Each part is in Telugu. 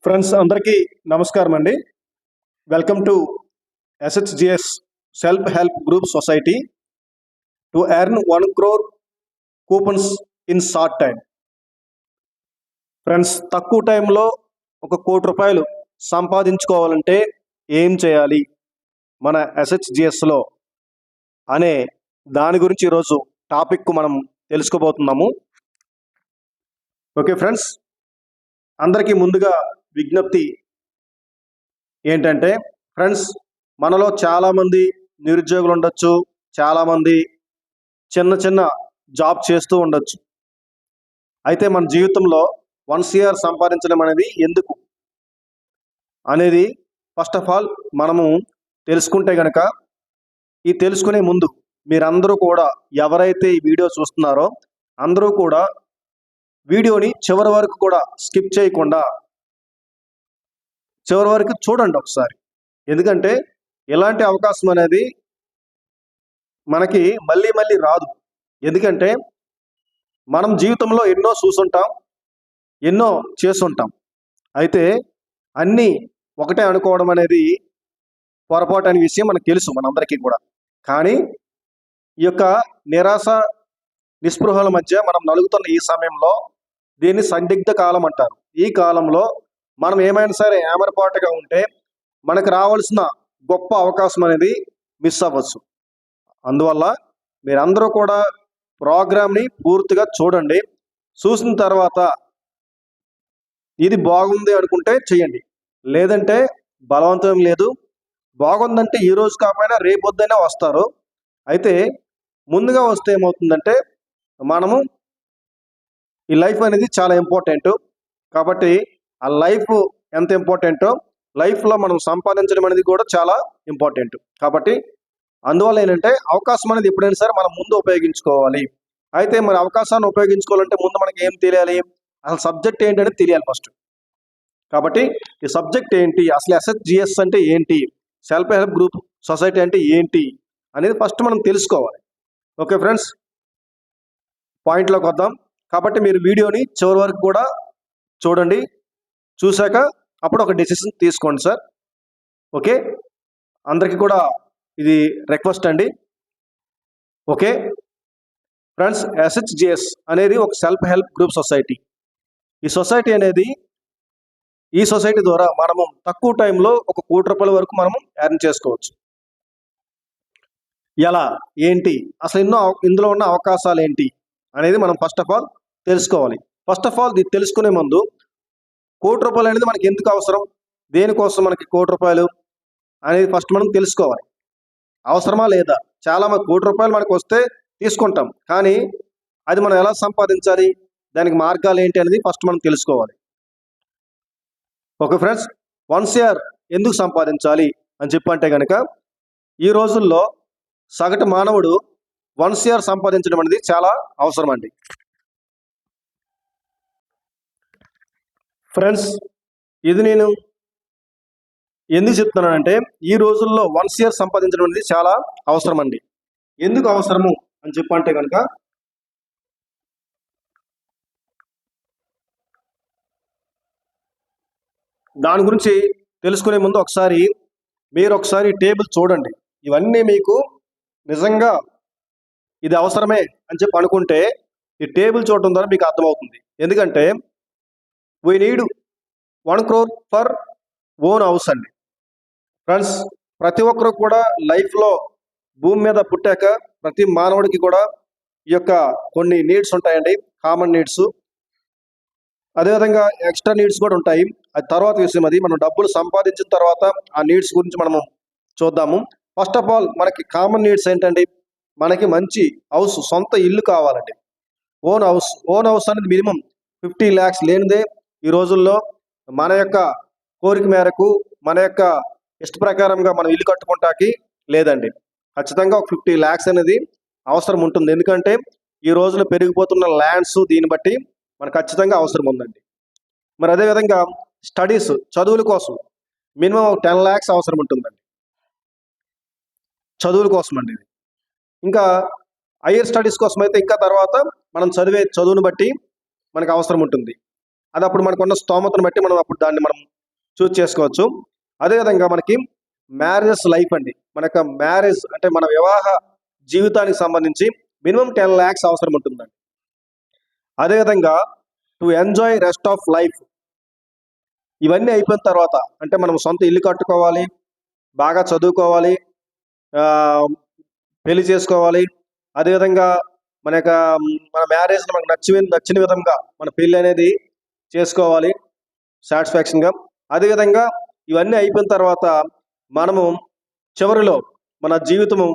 ఫ్రెండ్స్ అందరికీ నమస్కారం అండి. Welcome to SHGS self help group society to earn 1 crore coupons in short time. Friends, తక్కువ టైంలో 1 కోటి రూపాయలు సంపాదించుకోవాలంటే ఏం చేయాలి మన ఎస్హెచ్జిఎస్లో అనే దాని గురించి ఈరోజు టాపిక్ మనం తెలుసుకోబోతున్నాము. ఓకే ఫ్రెండ్స్, అందరికీ ముందుగా విజ్ఞప్తి ఏంటంటే, ఫ్రెండ్స్, మనలో చాలామంది నిరుద్యోగులు ఉండొచ్చు, చాలామంది చిన్న చిన్న జాబ్ చేస్తూ ఉండొచ్చు. అయితే మన జీవితంలో 1 CR సంపాదించడం అనేది ఎందుకు అనేది ఫస్ట్ ఆఫ్ ఆల్ మనము తెలుసుకుంటే కనుక, ఈ తెలుసుకునే ముందు మీరందరూ కూడా ఎవరైతే ఈ వీడియో చూస్తున్నారో అందరూ కూడా వీడియోని చివరి వరకు కూడా స్కిప్ చేయకుండా చివరి వరకు చూడండి ఒకసారి. ఎందుకంటే ఇలాంటి అవకాశం అనేది మనకి మళ్ళీ మళ్ళీ రాదు. ఎందుకంటే మనం జీవితంలో ఎన్నో చూసుంటాం, ఎన్నో చేసుంటాం. అయితే అన్నీ ఒకటే అనుకోవడం అనేది పొరపాటు అనే విషయం మనకు తెలుసు మనందరికీ కూడా. కానీ ఈ యొక్క నిరాశ నిస్పృహల మధ్య మనం నలుగుతున్న ఈ సమయంలో దీన్ని సందిగ్ధ కాలం అంటారు. ఈ కాలంలో మనం ఏమైనా సరే ఏమరపాటుగా ఉంటే మనకు రావాల్సిన గొప్ప అవకాశం అనేది మిస్ అవ్వచ్చు. అందువల్ల మీరందరూ కూడా ప్రోగ్రామ్ని పూర్తిగా చూడండి. చూసిన తర్వాత ఇది బాగుంది అనుకుంటే చేయండి, లేదంటే బలవంతం లేదు. బాగుందంటే ఈ రోజు కాకపోయినా రేపొద్దైనా వస్తారు. అయితే ముందుగా వస్తే ఏమవుతుందంటే, మనము ఈ లైఫ్ అనేది చాలా ఇంపార్టెంట్. కాబట్టి ఆ లైఫ్ ఎంత ఇంపార్టెంటో లైఫ్లో మనం సంపాదించడం అనేది కూడా చాలా ఇంపార్టెంట్. కాబట్టి అందువల్ల ఏంటంటే, అవకాశం అనేది ఎప్పుడైనా సరే మనం ముందు ఉపయోగించుకోవాలి. అయితే మరి అవకాశాన్ని ఉపయోగించుకోవాలంటే ముందు మనకి ఏం తెలియాలి, అసలు సబ్జెక్ట్ ఏంటనేది తెలియాలి ఫస్ట్. కాబట్టి ఈ సబ్జెక్ట్ ఏంటి, అసలు ఎస్హెచ్జిఎస్ అంటే ఏంటి, సెల్ఫ్ హెల్ప్ గ్రూప్ సొసైటీ అంటే ఏంటి అనేది ఫస్ట్ మనం తెలుసుకోవాలి. ఓకే ఫ్రెండ్స్, పాయింట్లోకి వద్దాం. కాబట్టి మీరు వీడియోని చివరి వరకు కూడా చూడండి. చూశాక అప్పుడు ఒక డెసిషన్ తీసుకోండి సార్. ఓకే, అందరికీ కూడా ఇది రిక్వెస్ట్ అండి. ఓకే ఫ్రెండ్స్, ఎస్హెచ్జిఎస్ అనేది ఒక సెల్ఫ్ హెల్ప్ గ్రూప్ సొసైటీ. ఈ సొసైటీ ద్వారా మనము తక్కువ టైంలో 1 కోటి రూపాయల వరకు మనము ఎర్న్ చేసుకోవచ్చు. ఎలా, ఏంటి, అసలు ఇందులో ఉన్న అవకాశాలు ఏంటి అనేది మనం ఫస్ట్ ఆఫ్ ఆల్ తెలుసుకోవాలి. ఫస్ట్ ఆఫ్ ఆల్ ఇది తెలుసుకునే ముందు 1 కోటి రూపాయలు అనేది మనకి ఎందుకు అవసరం, దేనికోసం మనకి 1 కోటి రూపాయలు అనేది ఫస్ట్ మనం తెలుసుకోవాలి. అవసరమా లేదా? చాలా మంది 1 కోటి రూపాయలు మనకు వస్తే తీసుకుంటాం, కానీ అది మనం ఎలా సంపాదించాలి, దానికి మార్గాలు ఏంటి అనేది ఫస్ట్ మనం తెలుసుకోవాలి. ఓకే ఫ్రెండ్స్, 1 CR ఎందుకు సంపాదించాలి అని చెప్పంటే కనుక, ఈ రోజుల్లో సగటు మానవుడు 1 CR సంపాదించడం అనేది చాలా అవసరం అండి. ఫ్రెండ్స్, ఇది నేను ఎందుకు చెప్తున్నానంటే, ఈ రోజుల్లో 1 CR సంపాదించడం అనేది చాలా అవసరం అండి. ఎందుకు అవసరము అని చెప్పంటే కనుక, దాని గురించి తెలుసుకునే ముందు మీరు ఒకసారి టేబుల్ చూడండి. ఇవన్నీ మీకు నిజంగా ఇది అవసరమే అని చెప్పి అనుకుంటే ఈ టేబుల్ చూడటం ద్వారా మీకు అర్థమవుతుంది. ఎందుకంటే we need 1 crore for own house అండి. ఫ్రెండ్స్, ప్రతి ఒక్కరు కూడా లైఫ్లో భూమి మీద పుట్టాక ప్రతి మానవుడికి కూడా ఈ యొక్క కొన్ని నీడ్స్ ఉంటాయండి, కామన్ నీడ్స్. అదేవిధంగా ఎక్స్ట్రా నీడ్స్ కూడా ఉంటాయి. అది తర్వాత విషయం. అది మనం డబ్బులు సంపాదించిన తర్వాత ఆ నీడ్స్ గురించి మనము చూద్దాము. ఫస్ట్ ఆఫ్ ఆల్ మనకి కామన్ నీడ్స్ ఏంటండి, మనకి మంచి హౌస్, సొంత ఇల్లు కావాలండి. ఓన్ హౌస్ అనేది మినిమం 50 lakhs లేనిదే ఈ రోజుల్లో మన యొక్క కోరిక మేరకు, మన యొక్క ఇష్ట ప్రకారంగా మనం ఇల్లు కట్టుకుంటాకి లేదండి. ఖచ్చితంగా ఒక 50 lakhs అనేది అవసరం ఉంటుంది. ఎందుకంటే ఈ రోజున పెరిగిపోతున్న ల్యాండ్స్ దీన్ని బట్టి మనకు ఖచ్చితంగా అవసరం ఉందండి. మరి అదేవిధంగా స్టడీస్, చదువుల కోసం మినిమం 10 lakhs అవసరం ఉంటుందండి, చదువుల కోసం అండి. ఇంకా హైయర్ స్టడీస్ కోసం అయితే ఇంకా తర్వాత మనం చదువుని బట్టి మనకు అవసరం ఉంటుంది. అది అప్పుడు మనకున్న స్తోమతను బట్టి మనం అప్పుడు దాన్ని మనం చూస్ చేసుకోవచ్చు. అదేవిధంగా మనకి మ్యారేజెస్ లైఫ్ అండి. మన యొక్క మ్యారేజ్ అంటే మన వివాహ జీవితానికి సంబంధించి మినిమం 10 లాక్స్ అవసరం ఉంటుందండి. అదేవిధంగా to enjoy rest of life ఇవన్నీ అయిపోయిన తర్వాత అంటే మనం సొంత ఇల్లు కట్టుకోవాలి, బాగా చదువుకోవాలి, పెళ్లి చేసుకోవాలి. అదేవిధంగా మన యొక్క మన మ్యారేజ్‌ని మనకు నచ్చిన విధంగా మన పెళ్లి అనేది చేసుకోవాలి సాటిస్ఫాక్షన్‌గా. అదేవిధంగా ఇవన్నీ అయిపోయిన తర్వాత మనము చివరిలో మన జీవితము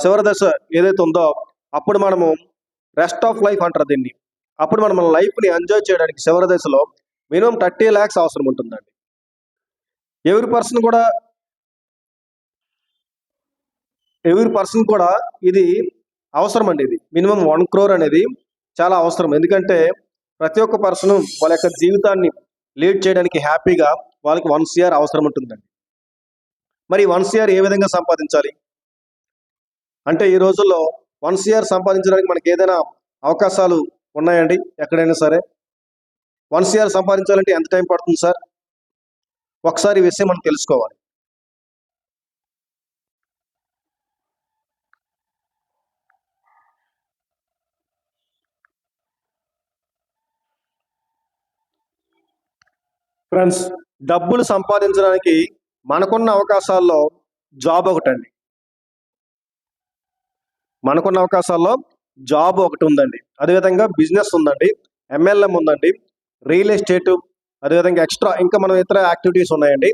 చివరి దశ ఏదైతే ఉందో అప్పుడు మనము రెస్ట్ ఆఫ్ లైఫ్ అంటారు దీన్ని. అప్పుడు మనం మన లైఫ్‌ని ఎంజాయ్ చేయడానికి చివరి దశలో మినిమం 30 లాక్స్ అవసరం ఉంటుందండి. ఎవ్రి పర్సన్ కూడా ఇది అవసరం అండి ఇది. మినిమం 1 క్రోర్ అనేది చాలా అవసరం. ఎందుకంటే ప్రతి ఒక్క పర్సన్ వాళ్ళ యొక్క జీవితాన్ని లీడ్ చేయడానికి హ్యాపీగా వాళ్ళకి 1 సీఆర్ అవసరం ఉంటుందండి. మరి 1 సీఆర్ ఏ విధంగా సంపాదించాలి? అంటే ఈ రోజుల్లో 1 సీఆర్ సంపాదించడానికి మనకి ఏదైనా అవకాశాలు ఉన్నాయండి ఎక్కడైనా సరే? 1 సీఆర్ సంపాదించాలంటే ఎంత టైం పడుతుంది సార్? ఒకసారి ఈ విషయం మనం తెలుసుకోవాలి. ఫ్రెండ్స్, డబ్బులు సంపాదించడానికి మనకున్న అవకాశాల్లో జాబ్ ఒకటండి. మనకున్న అవకాశాల్లో జాబ్ ఒకటి ఉందండి. అదేవిధంగా బిజినెస్ ఉందండి, ఎంఎల్ఎం ఉందండి, రియల్ ఎస్టేటు, అదేవిధంగా ఎక్స్ట్రా ఇంకా మనం ఇతర యాక్టివిటీస్ ఉన్నాయండి.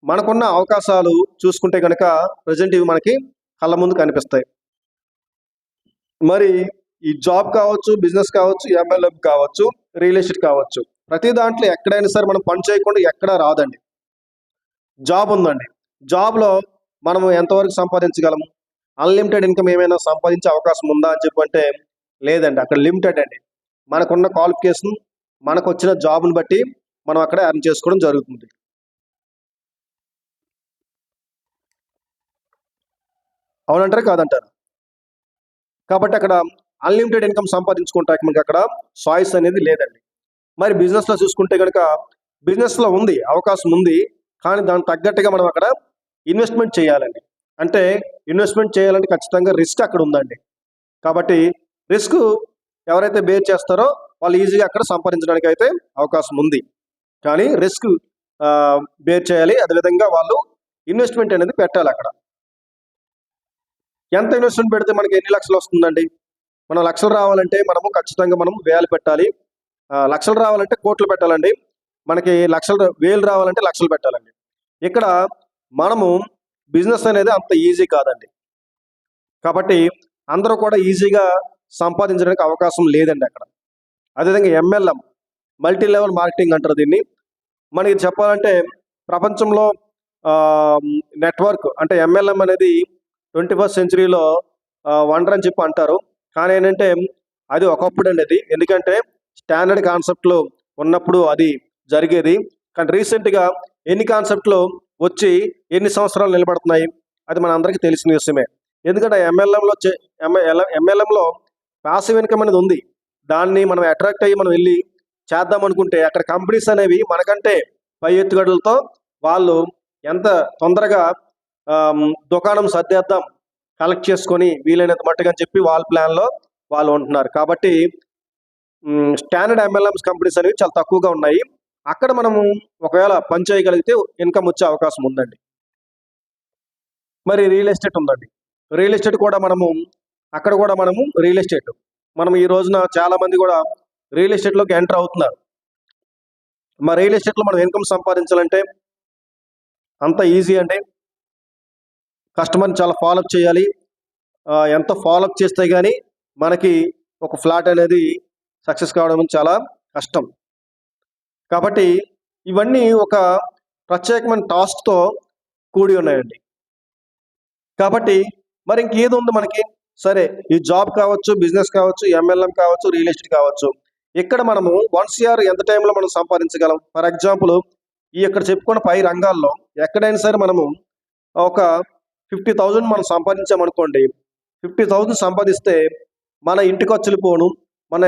మనకున్న అవకాశాలు చూసుకుంటే కనుక ప్రజెంట్ ఇవి మనకి కళ్ళ ముందు కనిపిస్తాయి. మరి ఈ జాబ్ కావచ్చు, బిజినెస్ కావచ్చు, ఎంఎల్ఎం కావచ్చు, రియల్ ఎస్టేట్ కావచ్చు, ప్రతి దాంట్లో ఎక్కడైనా సరే మనం పని చేయకుండా ఎక్కడా రాదండి. జాబ్ ఉందండి. జాబ్‌లో మనము ఎంతవరకు సంపాదించగలము? అన్‌లిమిటెడ్ ఇన్‌కమ్ ఏమైనా సంపాదించే అవకాశం ఉందా అని చెప్పంటే లేదండి. అక్కడ లిమిటెడ్ అండి. మనకున్న క్వాలిఫికేషన్, మనకొచ్చిన జాబ్‌ని బట్టి మనం అక్కడ ఎర్న్ చేసుకోవడం జరుగుతుంది. అవునంటారా? కాదంటారా? కాబట్టి అక్కడ అన్‌లిమిటెడ్ ఇన్‌కమ్ సంపాదించుకుంటానికి మనకక్కడ చాయిస్ అనేది లేదండి. మరి బిజినెస్‌లో చూసుకుంటే గనుక బిజినెస్‌లో ఉంది. అవకాశం ఉంది. కానీ దానికి తగ్గట్టుగా మనం అక్కడ ఇన్వెస్ట్‌మెంట్ చేయాలండి. అంటే ఇన్వెస్ట్‌మెంట్ చేయాలంటే ఖచ్చితంగా రిస్క్ అక్కడ ఉందండి. కాబట్టి రిస్క్ ఎవరైతే బేర్ చేస్తారో వాళ్ళు ఈజీగా అక్కడ సంపాదించడానికి అయితే అవకాశం ఉంది. కానీ రిస్క్ బేర్ చేయాలి. అదేవిధంగా వాళ్ళు ఇన్వెస్ట్‌మెంట్ అనేది పెట్టాలక్కడ. ఎంత ఇన్వెస్ట్‌మెంట్ పెడితే మనకి ఎన్ని లక్షలు వస్తుందండి? మనం లక్షలు రావాలంటే మనము ఖచ్చితంగా మనం వేలు పెట్టాలి. లక్షలు రావాలంటే కోట్లు పెట్టాలండి. మనకి వేలు రావాలంటే లక్షలు పెట్టాలండి. ఇక్కడ మనము బిజినెస్ అనేది అంత ఈజీ కాదండి. కాబట్టి అందరూ కూడా ఈజీగా సంపాదించడానికి అవకాశం లేదండి అక్కడ. అదేవిధంగా ఎంఎల్ఎం మల్టీ లెవెల్ మార్కెటింగ్ అంటారు దీన్ని. మనకి చెప్పాలంటే ప్రపంచంలో నెట్వర్క్ అంటే ఎంఎల్ఎం అనేది 21st సెంచరీలో వండర్ అని చెప్పి అంటారు. కానీ ఏంటంటే అది ఒకప్పుడండి అది. ఎందుకంటే స్టాండర్డ్ కాన్సెప్ట్‌లో ఉన్నప్పుడు అది జరిగేది. కానీ రీసెంట్‌గా ఎన్ని కాన్సెప్ట్‌లు వచ్చి ఎన్ని సంవత్సరాలు నిలబడుతున్నాయి అది మనందరికీ తెలిసిన విషయమే. ఎందుకంటే ఎంఎల్ఎంలో పాసివ్ ఇన్‌కమ్ అనేది ఉంది. దాన్ని మనం అట్రాక్ట్ అయ్యి మనం వెళ్లి చేద్దాం అనుకుంటే అక్కడ కంపెనీస్ అనేవి మనకంటే పై ఎత్తుగడలతో వాళ్ళు ఎంత తొందరగా దుకాణం సర్దేద్దాం, కలెక్ట్ చేసుకొని వీలైనంత మట్టుగా అని చెప్పి వాళ్ళ ప్లాన్‌లో వాళ్ళు ఉంటున్నారు. కాబట్టి స్టాండర్డ్ ఎంఎల్ఎమ్స్ కంపెనీస్ అనేవి చాలా తక్కువగా ఉన్నాయి. అక్కడ మనము ఒకవేళ పని చేయగలిగితే ఇన్‌కమ్ వచ్చే అవకాశం ఉందండి. మరి రియల్ ఎస్టేట్ ఉందండి. రియల్ ఎస్టేట్ కూడా అక్కడ కూడా రియల్ ఎస్టేట్ మనం ఈ రోజున చాలా మంది కూడా రియల్ ఎస్టేట్‌లోకి ఎంటర్ అవుతున్నారు. మరి రియల్ ఎస్టేట్‌లో మనం ఇన్‌కమ్ సంపాదించాలంటే అంత ఈజీ అండి. కస్టమర్‌ని చాలా ఫాలోఅప్ చేయాలి. ఎంత ఫాలోఅప్ చేస్తే గాని మనకి ఒక ఫ్లాట్ అనేది సక్సెస్ కావడం చాలా కష్టం. కాబట్టి ఇవన్నీ ఒక ప్రత్యేకమైన టాస్క్‌తో కూడి ఉన్నాయండి. కాబట్టి మరి ఇంకేది ఉంది మనకి? సరే ఈ జాబ్ కావచ్చు, బిజినెస్ కావచ్చు, ఎంఎల్ఎం కావచ్చు, రియల్ ఎస్టేట్ కావచ్చు. ఇక్కడ మనము 1 సీఆర్ ఎంత టైంలో మనం సంపాదించగలం? ఫర్ ఎగ్జాంపుల్ ఇక్కడ చెప్పుకున్న పై రంగాల్లో ఎక్కడైనా సరే మనము ఒక 50,000 మనం సంపాదించామనుకోండి. 50,000 సంపాదిస్తే మన ఇంటి ఖర్చులు పోను, మన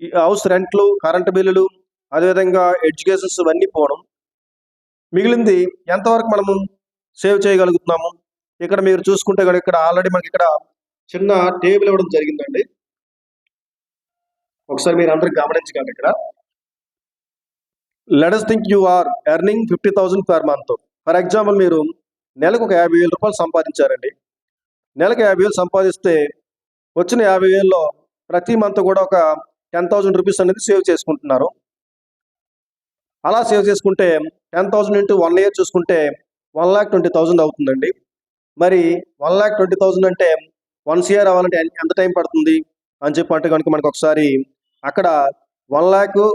ఈ హౌస్ రెంట్లు, కరెంటు బిల్లులు, అదేవిధంగా ఎడ్యుకేషన్స్ ఇవన్నీ పోవడం. మిగిలింది ఎంతవరకు మనము సేవ్ చేయగలుగుతున్నాము? ఇక్కడ మీరు చూసుకుంటే కనుక ఇక్కడ ఆల్రెడీ మనకి ఇక్కడ చిన్న టేబుల్ ఇవ్వడం జరిగిందండి. ఒకసారి మీరు అందరూ గమనించగలరు ఇక్కడ. Let us think you are earning 50,000 per month. For example మీరు నెలకు ఒక 50,000 రూపాయలు సంపాదించారండి. నెలకు 50,000 సంపాదిస్తే వచ్చిన 50,000లో ప్రతి మంత్ కూడా ఒక 10,000 రూపీస్ అనేది సేవ్ చేసుకుంటున్నారు. అలా సేవ్ చేసుకుంటే 10,000 ఇంటూ 1 ఇయర్ చూసుకుంటే 1,20,000 అవుతుందండి. మరి 1,20,000 అంటే 1 CR అవ్వాలంటే ఎంత టైం పడుతుంది అని చెప్పి అంటే కనుక మనకు ఒకసారి అక్కడ 1,00,000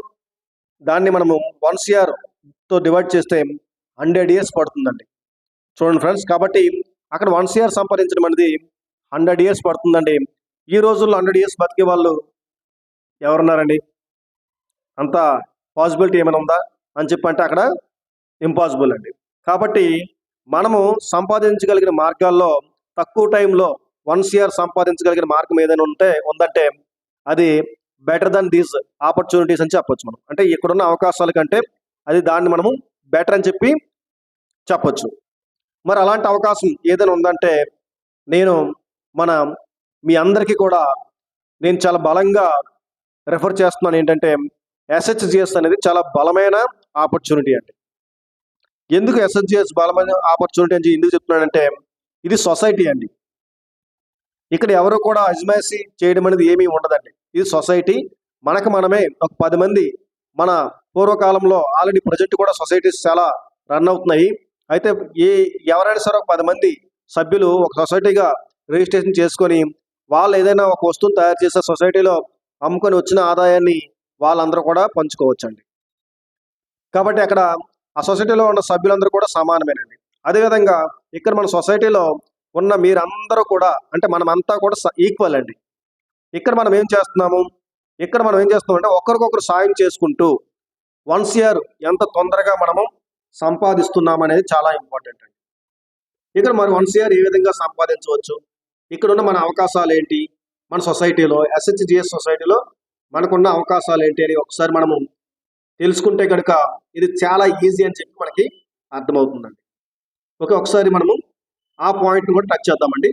దాన్ని మనము 1 CRతో డివైడ్ చేస్తే 100 ఇయర్స్ పడుతుందండి. చూడండి ఫ్రెండ్స్, కాబట్టి అక్కడ 1 CR సంపాదించడం అనేది 100 ఇయర్స్ పడుతుందండి. ఈ రోజుల్లో 100 ఇయర్స్ బతికే వాళ్ళు ఎవరున్నారండి? అంత పాసిబిలిటీ ఏమైనా ఉందా అని చెప్పి అంటే అక్కడ ఇంపాసిబుల్ అండి. కాబట్టి మనము సంపాదించగలిగిన మార్గాల్లో తక్కువ టైంలో 1 CR సంపాదించగలిగిన మార్గం ఏదైనా ఉందంటే అది బెటర్ దెన్ దీస్ ఆపర్చునిటీస్ అని చెప్పొచ్చు మనం. అంటే ఇక్కడున్న అవకాశాల కంటే అది దాన్ని మనము బెటర్ అని చెప్పి చెప్పొచ్చు. మరి అలాంటి అవకాశం ఏదైనా ఉందంటే మీ అందరికీ కూడా నేను చాలా బలంగా రెఫర్ చేస్తున్నాను. ఏంటంటే SHGS అనేది చాలా బలమైన ఆపర్చునిటీ అండి. ఎందుకు SHGS బలమైన ఆపర్చునిటీ అని ఎందుకు చెప్తున్నానంటే ఇది సొసైటీ అండి. ఇక్కడ ఎవరు కూడా అజమాయిషీ చేయడం అనేది ఏమీ ఉండదండి. ఇది సొసైటీ. మనకు మనమే ఒక 10 మంది మన పూర్వకాలంలో ఆల్రెడీ ప్రొజెక్ట్ కూడా సొసైటీస్ చాలా రన్ అవుతున్నాయి. అయితే ఎవరైనా సరే ఒక 10 మంది సభ్యులు ఒక సొసైటీగా రిజిస్ట్రేషన్ చేసుకొని వాళ్ళు ఏదైనా ఒక వస్తువును తయారు చేసే సొసైటీలో అమ్ముకొని వచ్చిన ఆదాయాన్ని వాళ్ళందరూ కూడా పంచుకోవచ్చండి. కాబట్టి అక్కడ ఆ సొసైటీలో ఉన్న సభ్యులందరూ కూడా సమానమేనండి. అదేవిధంగా ఇక్కడ మన సొసైటీలో ఉన్న మీరందరూ కూడా అంటే మనమంతా కూడా ఈక్వల్ అండి. ఇక్కడ మనం ఏం చేస్తున్నామంటే ఒకరికొకరు సాయం చేసుకుంటూ 1 CR ఎంత తొందరగా మనము సంపాదిస్తున్నాం అనేది చాలా ఇంపార్టెంట్ అండి. ఇక్కడ మరి 1 CR ఏ విధంగా సంపాదించవచ్చు, ఇక్కడ ఉన్న మన అవకాశాలు ఏంటి, మన సొసైటీలో SHGS సొసైటీలో మనకున్న అవకాశాలు ఏంటి అని ఒకసారి మనము తెలుసుకుంటే కనుక ఇది చాలా ఈజీ అని చెప్పి మనకి అర్థమవుతుందండి. ఓకే, ఒకసారి మనము ఆ పాయింట్ని కూడా టచ్ చేద్దామండి.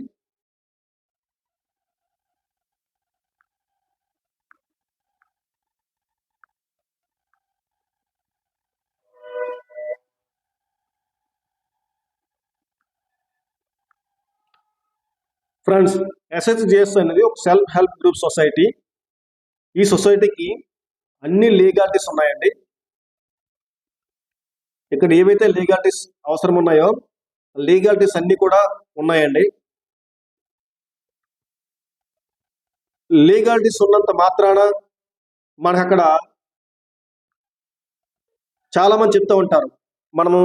ఫ్రెండ్స్, SHGS అనేది ఒక సెల్ఫ్ హెల్ప్ గ్రూప్ సొసైటీ. ఈ సొసైటీకి అన్ని లీగాలిటీస్ ఉన్నాయండి. ఇక్కడ ఏవైతే లీగాలిటీస్ అవసరం ఉన్నాయో లీగాలిటీస్ అన్ని కూడా ఉన్నాయండి. లీగాలిటీస్ ఉన్నంత మాత్రాన మనకు అక్కడ చాలా మంది చెప్తూ ఉంటారు మనము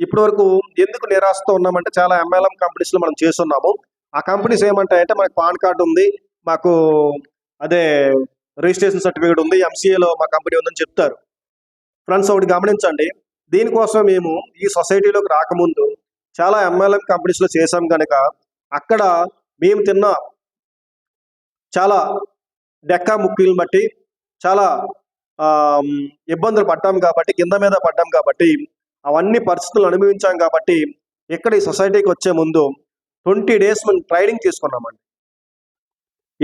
ఇప్పటి వరకు ఎందుకు నిరాశతో ఉన్నామంటే చాలా MLM కంపెనీస్లో మనం చేస్తున్నాము. ఆ కంపెనీస్ ఏమంటాయంటే మనకు పాన్ కార్డు ఉంది, మాకు అదే రిజిస్ట్రేషన్ సర్టిఫికేట్ ఉంది, MCAలో మా కంపెనీ ఉందని చెప్తారు. ఫ్రెండ్స్, ఒకటి గమనించండి, దీనికోసం మేము ఈ సొసైటీలోకి రాకముందు చాలా MLM కంపెనీస్లో చేసాం కనుక అక్కడ మేము తిన్న చాలా డెక్కా ముక్కీలను బట్టి చాలా ఇబ్బందులు పడ్డాం కాబట్టి, కింద మీద పడ్డాం కాబట్టి, అవన్నీ పరిస్థితులు అనుభవించాం కాబట్టి ఇక్కడ ఈ సొసైటీకి వచ్చే ముందు 20 days మనం ట్రైనింగ్ తీసుకున్నామండి.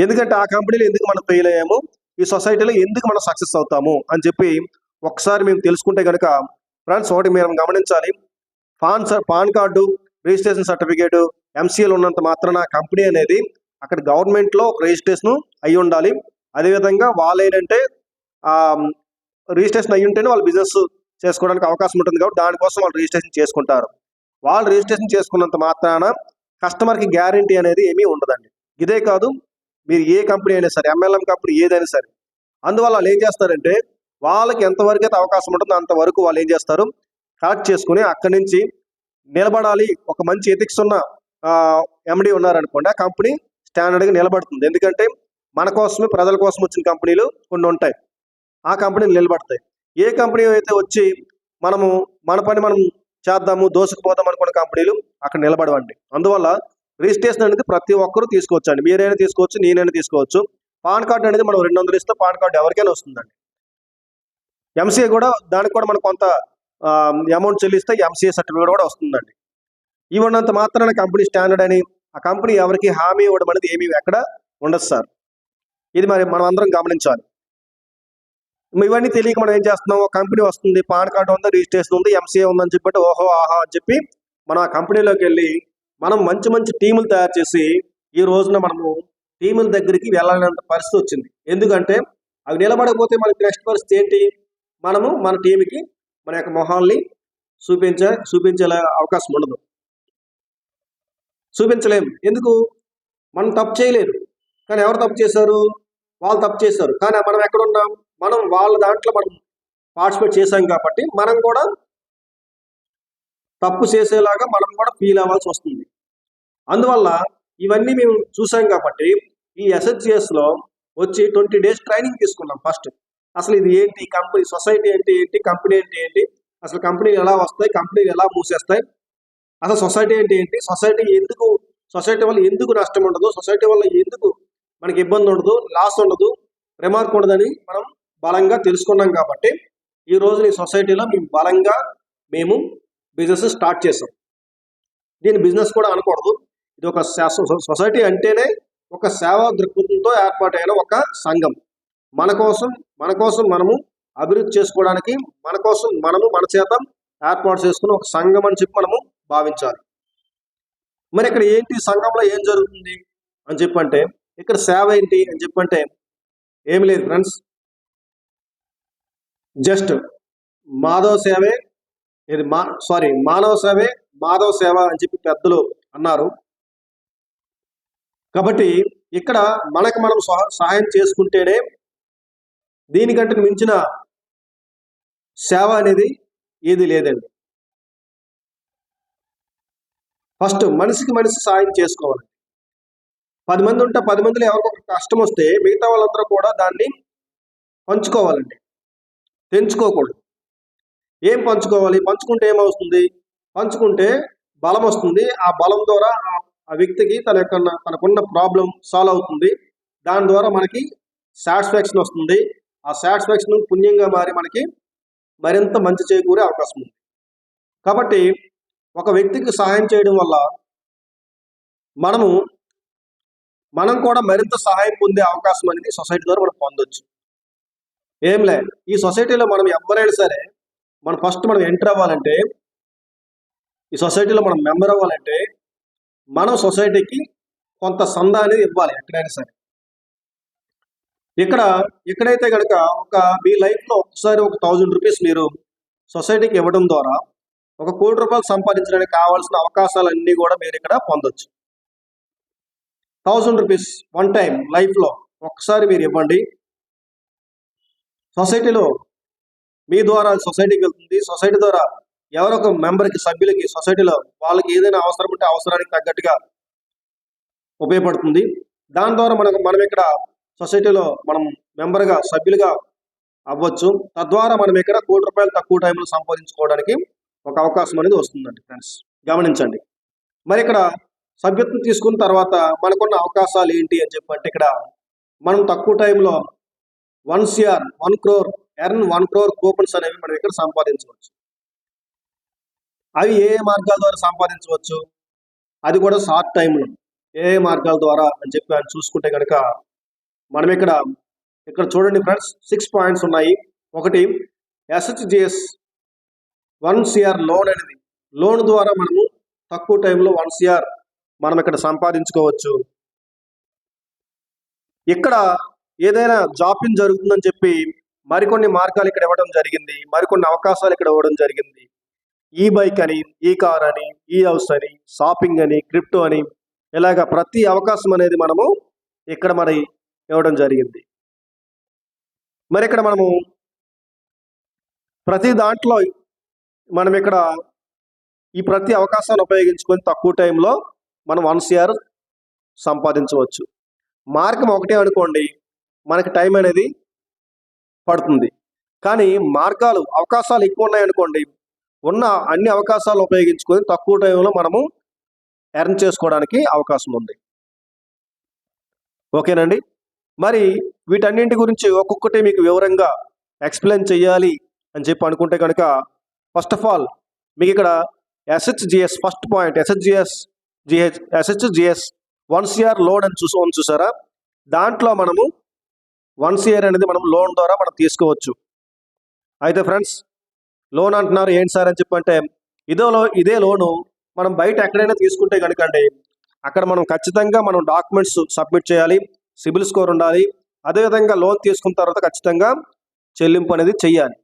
ఎందుకంటే ఆ కంపెనీలో ఎందుకు మనం ఫెయిల్ అయ్యాము, ఈ సొసైటీలో ఎందుకు మనం సక్సెస్ అవుతాము అని చెప్పి ఒకసారి మేము తెలుసుకుంటే కనుక ఫ్రెండ్స్, ఒకటి మీరు గమనించాలి, పాన్ కార్డు, రిజిస్ట్రేషన్ సర్టిఫికేట్, MCAలు ఉన్నంత మాత్రాన కంపెనీ అనేది అక్కడ గవర్నమెంట్లో రిజిస్ట్రేషన్ అయి ఉండాలి. అదేవిధంగా వాళ్ళు ఏంటంటే రిజిస్ట్రేషన్ అయ్యి ఉంటేనే వాళ్ళు బిజినెస్ చేసుకోవడానికి అవకాశం ఉంటుంది కాబట్టి దానికోసం వాళ్ళు రిజిస్ట్రేషన్ చేసుకుంటారు. వాళ్ళు రిజిస్ట్రేషన్ చేసుకున్నంత మాత్రాన కస్టమర్కి గ్యారంటీ అనేది ఏమీ ఉండదండి. ఇదే కాదు, మీరు ఏ కంపెనీ అయినా సరే, MLM కంపెనీ ఏదైనా సరే, అందువల్ల వాళ్ళు ఏం చేస్తారంటే వాళ్ళకి ఎంతవరకు అయితే అవకాశం ఉంటుందో అంతవరకు వాళ్ళు ఏం చేస్తారు, కలెక్ట్ చేసుకుని అక్కడి నుంచి నిలబడాలి. ఒక మంచి ఎథిక్స్ ఉన్న MD ఉన్నారనుకోండి, ఆ కంపెనీ స్టాండర్డ్గా నిలబడుతుంది. ఎందుకంటే మన కోసమే, ప్రజల కోసం వచ్చిన కంపెనీలు కొన్ని ఉంటాయి, ఆ కంపెనీలు నిలబడతాయి. ఏ కంపెనీ అయితే వచ్చి మన పని మనం చేద్దాము, దోసుకుపోదాం అనుకున్న కంపెనీలు అక్కడ నిలబడవండి. అందువల్ల రిజిస్ట్రేషన్ అనేది ప్రతి ఒక్కరూ తీసుకోవచ్చు అండి. మీరైనా తీసుకోవచ్చు, నేనైనా తీసుకోవచ్చు. పాన్ కార్డు అనేది మనం 200 ఇస్తే పాన్ కార్డు ఎవరికైనా వస్తుందండి. ఎంసీఏ కూడా దానికి కూడా మనం కొంత అమౌంట్ చెల్లిస్తే ఎంసీఏ సర్టిఫికేట్ కూడా వస్తుందండి. ఇవ్వనంత మాత్రాన కంపెనీ స్టాండర్డ్ అని ఆ కంపెనీ ఎవరికి హామీ ఇవ్వడం అనేది ఏమీ ఎక్కడ ఉండదు సార్. ఇది మరి మనం అందరం గమనించాలి. ఇవన్నీ తెలియక మనం ఏం చేస్తున్నాం, కంపెనీ వస్తుంది, పాన్ కార్డు ఉంది, రిజిస్ట్రేషన్ ఉంది, ఎంసీఏ ఉందని చెప్పి ఓహో ఆహా అని చెప్పి మనం ఆ కంపెనీలోకి వెళ్ళి మనం మంచి మంచి టీములు తయారు చేసి ఈ రోజున మనము టీముల దగ్గరికి వెళ్ళాలనేంత పరిస్థితి వచ్చింది. ఎందుకంటే అవి నిలబడకపోతే మనకి నెక్స్ట్ పరిస్థితి ఏంటి, మనము మన టీంకి మన యొక్క మొహాల్ని చూపించే అవకాశం ఉండదు, చూపించలేము. ఎందుకు, మనం తప్పు చేయలేదు, కానీ ఎవరు తప్పు చేశారు, వాళ్ళు తప్పు చేశారు. కానీ మనం ఎక్కడ ఉన్నాం, మనం వాళ్ళ దాంట్లో మనం పార్టిసిపేట్ చేశాం కాబట్టి మనం కూడా తప్పు చేసేలాగా మనం కూడా ఫీల్ అవ్వాల్సి వస్తుంది. అందువల్ల ఇవన్నీ మేము చూసాం కాబట్టి ఈ SHGSలో వచ్చి 20 days ట్రైనింగ్ తీసుకున్నాం. ఫస్ట్ అసలు ఇది ఏంటి, కంపెనీ సొసైటీ అంటే ఏంటి, కంపెనీ అంటే ఏంటి, అసలు కంపెనీలు ఎలా వస్తాయి, కంపెనీలు ఎలా మూసేస్తాయి, అసలు సొసైటీ అంటే ఏంటి, సొసైటీ వల్ల ఎందుకు నష్టం ఉండదు, సొసైటీ వల్ల ఎందుకు మనకి ఇబ్బంది ఉండదు, లాస్ ఉండదు, రిమార్క్ ఉండదని మనం బలంగా తెలుసుకున్నాం. కాబట్టి ఈ రోజు ఈ సొసైటీలో మేము బిజినెస్ స్టార్ట్ చేసాం. దీని బిజినెస్ కూడా అనకూడదు, ఇది ఒక సొసైటీ అంటేనే ఒక సేవా దృక్పథంతో ఏర్పాటైన ఒక సంఘం. మన కోసం మనము అభివృద్ధి చేసుకోవడానికి మన చేత ఏర్పాటు చేసుకున్న ఒక సంఘం అని చెప్పి మనము భావించాలి. మరి ఇక్కడ ఏంటి, సంఘంలో ఏం జరుగుతుంది అని చెప్పంటే, ఇక్కడ సేవ ఏంటి అని చెప్పంటే ఏమి లేదు ఫ్రెండ్స్, జస్ట్ మానవ సేవే మాధవ సేవ అని చెప్పి పెద్దలు అన్నారు. కాబట్టి ఇక్కడ మనకు మనం సహాయం చేసుకుంటేనే దీనికంటే మించిన సేవ అనేది ఏది లేదండి. ఫస్ట్ మనిషికి మనిషి సహాయం చేసుకోవాలి. 10 మంది ఉంటే 10 మందిలో ఎవరికొక కష్టం వస్తే మిగతా వాళ్ళందరూ కూడా దాన్ని పంచుకోవాలండి, తెంచుకోకూడదు. ఏం పంచుకోవాలి, పంచుకుంటే ఏమవుతుంది, పంచుకుంటే బలం వస్తుంది. ఆ బలం ద్వారా ఆ వ్యక్తికి తనకున్న ప్రాబ్లం సాల్వ్ అవుతుంది. దాని ద్వారా మనకి సాటిస్ఫాక్షన్ వస్తుంది. ఆ సాటిస్ఫాక్షన్ పుణ్యంగా మారి మనకి మరింత మంచి చేకూరే అవకాశం ఉంది. కాబట్టి ఒక వ్యక్తికి సహాయం చేయడం వల్ల మనం కూడా మరింత సహాయం పొందే అవకాశం అనేది సొసైటీ ద్వారా మనం పొందొచ్చు. ఏం లేదు, ఈ సొసైటీలో మనం ఎవరైనా సరే మనం ఎంటర్ అవ్వాలంటే, ఈ సొసైటీలో మనం మెంబర్ అవ్వాలంటే మనం సొసైటీకి కొంత సందా అనేది ఇవ్వాలి ఎక్కడైనా సరే. ఎక్కడైతే కనుక మీ లైఫ్లో ఒకసారి 1000 రూపీస్ మీరు సొసైటీకి ఇవ్వడం ద్వారా 1 కోటి రూపాయలు సంపాదించడానికి కావాల్సిన అవకాశాలన్నీ కూడా మీరు ఇక్కడ పొందొచ్చు. 1000 రూపీస్ వన్ టైం లైఫ్లో ఒకసారి మీరు ఇవ్వండి. సొసైటీలో మీ ద్వారా సొసైటీకి వెళ్తుంది. సొసైటీ ద్వారా ఎవరొక మెంబర్కి, సభ్యులకి, సొసైటీలో వాళ్ళకి ఏదైనా అవసరం ఉంటే అవసరానికి తగ్గట్టుగా ఉపయోగపడుతుంది. దాని ద్వారా మనం ఇక్కడ సొసైటీలో మనం మెంబర్గా, సభ్యులుగా అవ్వచ్చు. తద్వారా మనం ఇక్కడ 1 కోటి రూపాయలు తక్కువ టైంలో సంపాదించుకోవడానికి ఒక అవకాశం అనేది వస్తుందండి ఫ్రెండ్స్, గమనించండి. మరి ఇక్కడ సభ్యత్వం తీసుకున్న తర్వాత మనకున్న అవకాశాలు ఏంటి అని చెప్పంటే, ఇక్కడ మనం తక్కువ టైంలో 1 crore ఎర్న్ 1 crore కూపన్స్ అనేవి మనం ఇక్కడ సంపాదించవచ్చు. అవి ఏ మార్గాల ద్వారా సంపాదించవచ్చు, అది కూడా షార్ట్ టైంలో ఏ మార్గాల ద్వారా అని చెప్పి అని చూసుకుంటే కనుక మనం ఇక్కడ చూడండి ఫ్రెండ్స్, 6 పాయింట్స్ ఉన్నాయి. ఒకటి, SHGS 1 crore లోన్ అనేది, లోన్ ద్వారా మనము తక్కువ టైంలో 1 crore మనం ఇక్కడ సంపాదించుకోవచ్చు. ఇక్కడ ఏదైనా జాబింగ్ జరుగుతుందని చెప్పి మరికొన్ని మార్గాలు ఇక్కడ ఇవ్వడం జరిగింది, మరికొన్ని అవకాశాలు ఇక్కడ ఇవ్వడం జరిగింది. ఈ బైక్ అని, ఈ కార్ అని, ఈ హౌస్ అని, షాపింగ్ అని, క్రిప్టో అని, ఇలాగ ప్రతి అవకాశం అనేది మనము ఇక్కడ ఇవ్వడం జరిగింది. మరి ఇక్కడ మనము ప్రతి దాంట్లో మనం ఇక్కడ ఈ ప్రతి అవకాశాన్ని ఉపయోగించుకొని తక్కువ టైంలో మనం 1 crore సంపాదించవచ్చు. మార్గం ఒకటే అనుకోండి, మనకి టైం అనేది పడుతుంది. కానీ అవకాశాలు ఎక్కువ ఉన్నాయనుకోండి, ఉన్న అన్ని అవకాశాలు ఉపయోగించుకొని తక్కువ టైంలో మనము ఎర్న్ చేసుకోవడానికి అవకాశం ఉంది. ఓకేనండి. మరి వీటన్నింటి గురించి ఒక్కొక్కటి మీకు వివరంగా ఎక్స్ప్లెయిన్ చేయాలి అని చెప్పి అనుకుంటే కనుక ఫస్ట్ ఆఫ్ ఆల్ మీకు ఇక్కడ ఎస్హెచ్జిఎస్ ఫస్ట్ పాయింట్ ఎస్హెచ్జిఎస్ 1 CR లోన్ అని చూసారా, దాంట్లో మనము 1 CR అనేది మనం లోన్ ద్వారా మనం తీసుకోవచ్చు. అయితే ఫ్రెండ్స్, లోన్ అంటున్నారు ఏంటి సార్ అని చెప్పంటే ఇదే లోను మనం బయట ఎక్కడైనా తీసుకుంటే కనుక అండి, అక్కడ మనం ఖచ్చితంగా మనం డాక్యుమెంట్స్ సబ్మిట్ చేయాలి, సిబిల్ స్కోర్ ఉండాలి, అదేవిధంగా లోన్ తీసుకున్న తర్వాత ఖచ్చితంగా చెల్లింపు అనేది చెయ్యాలి.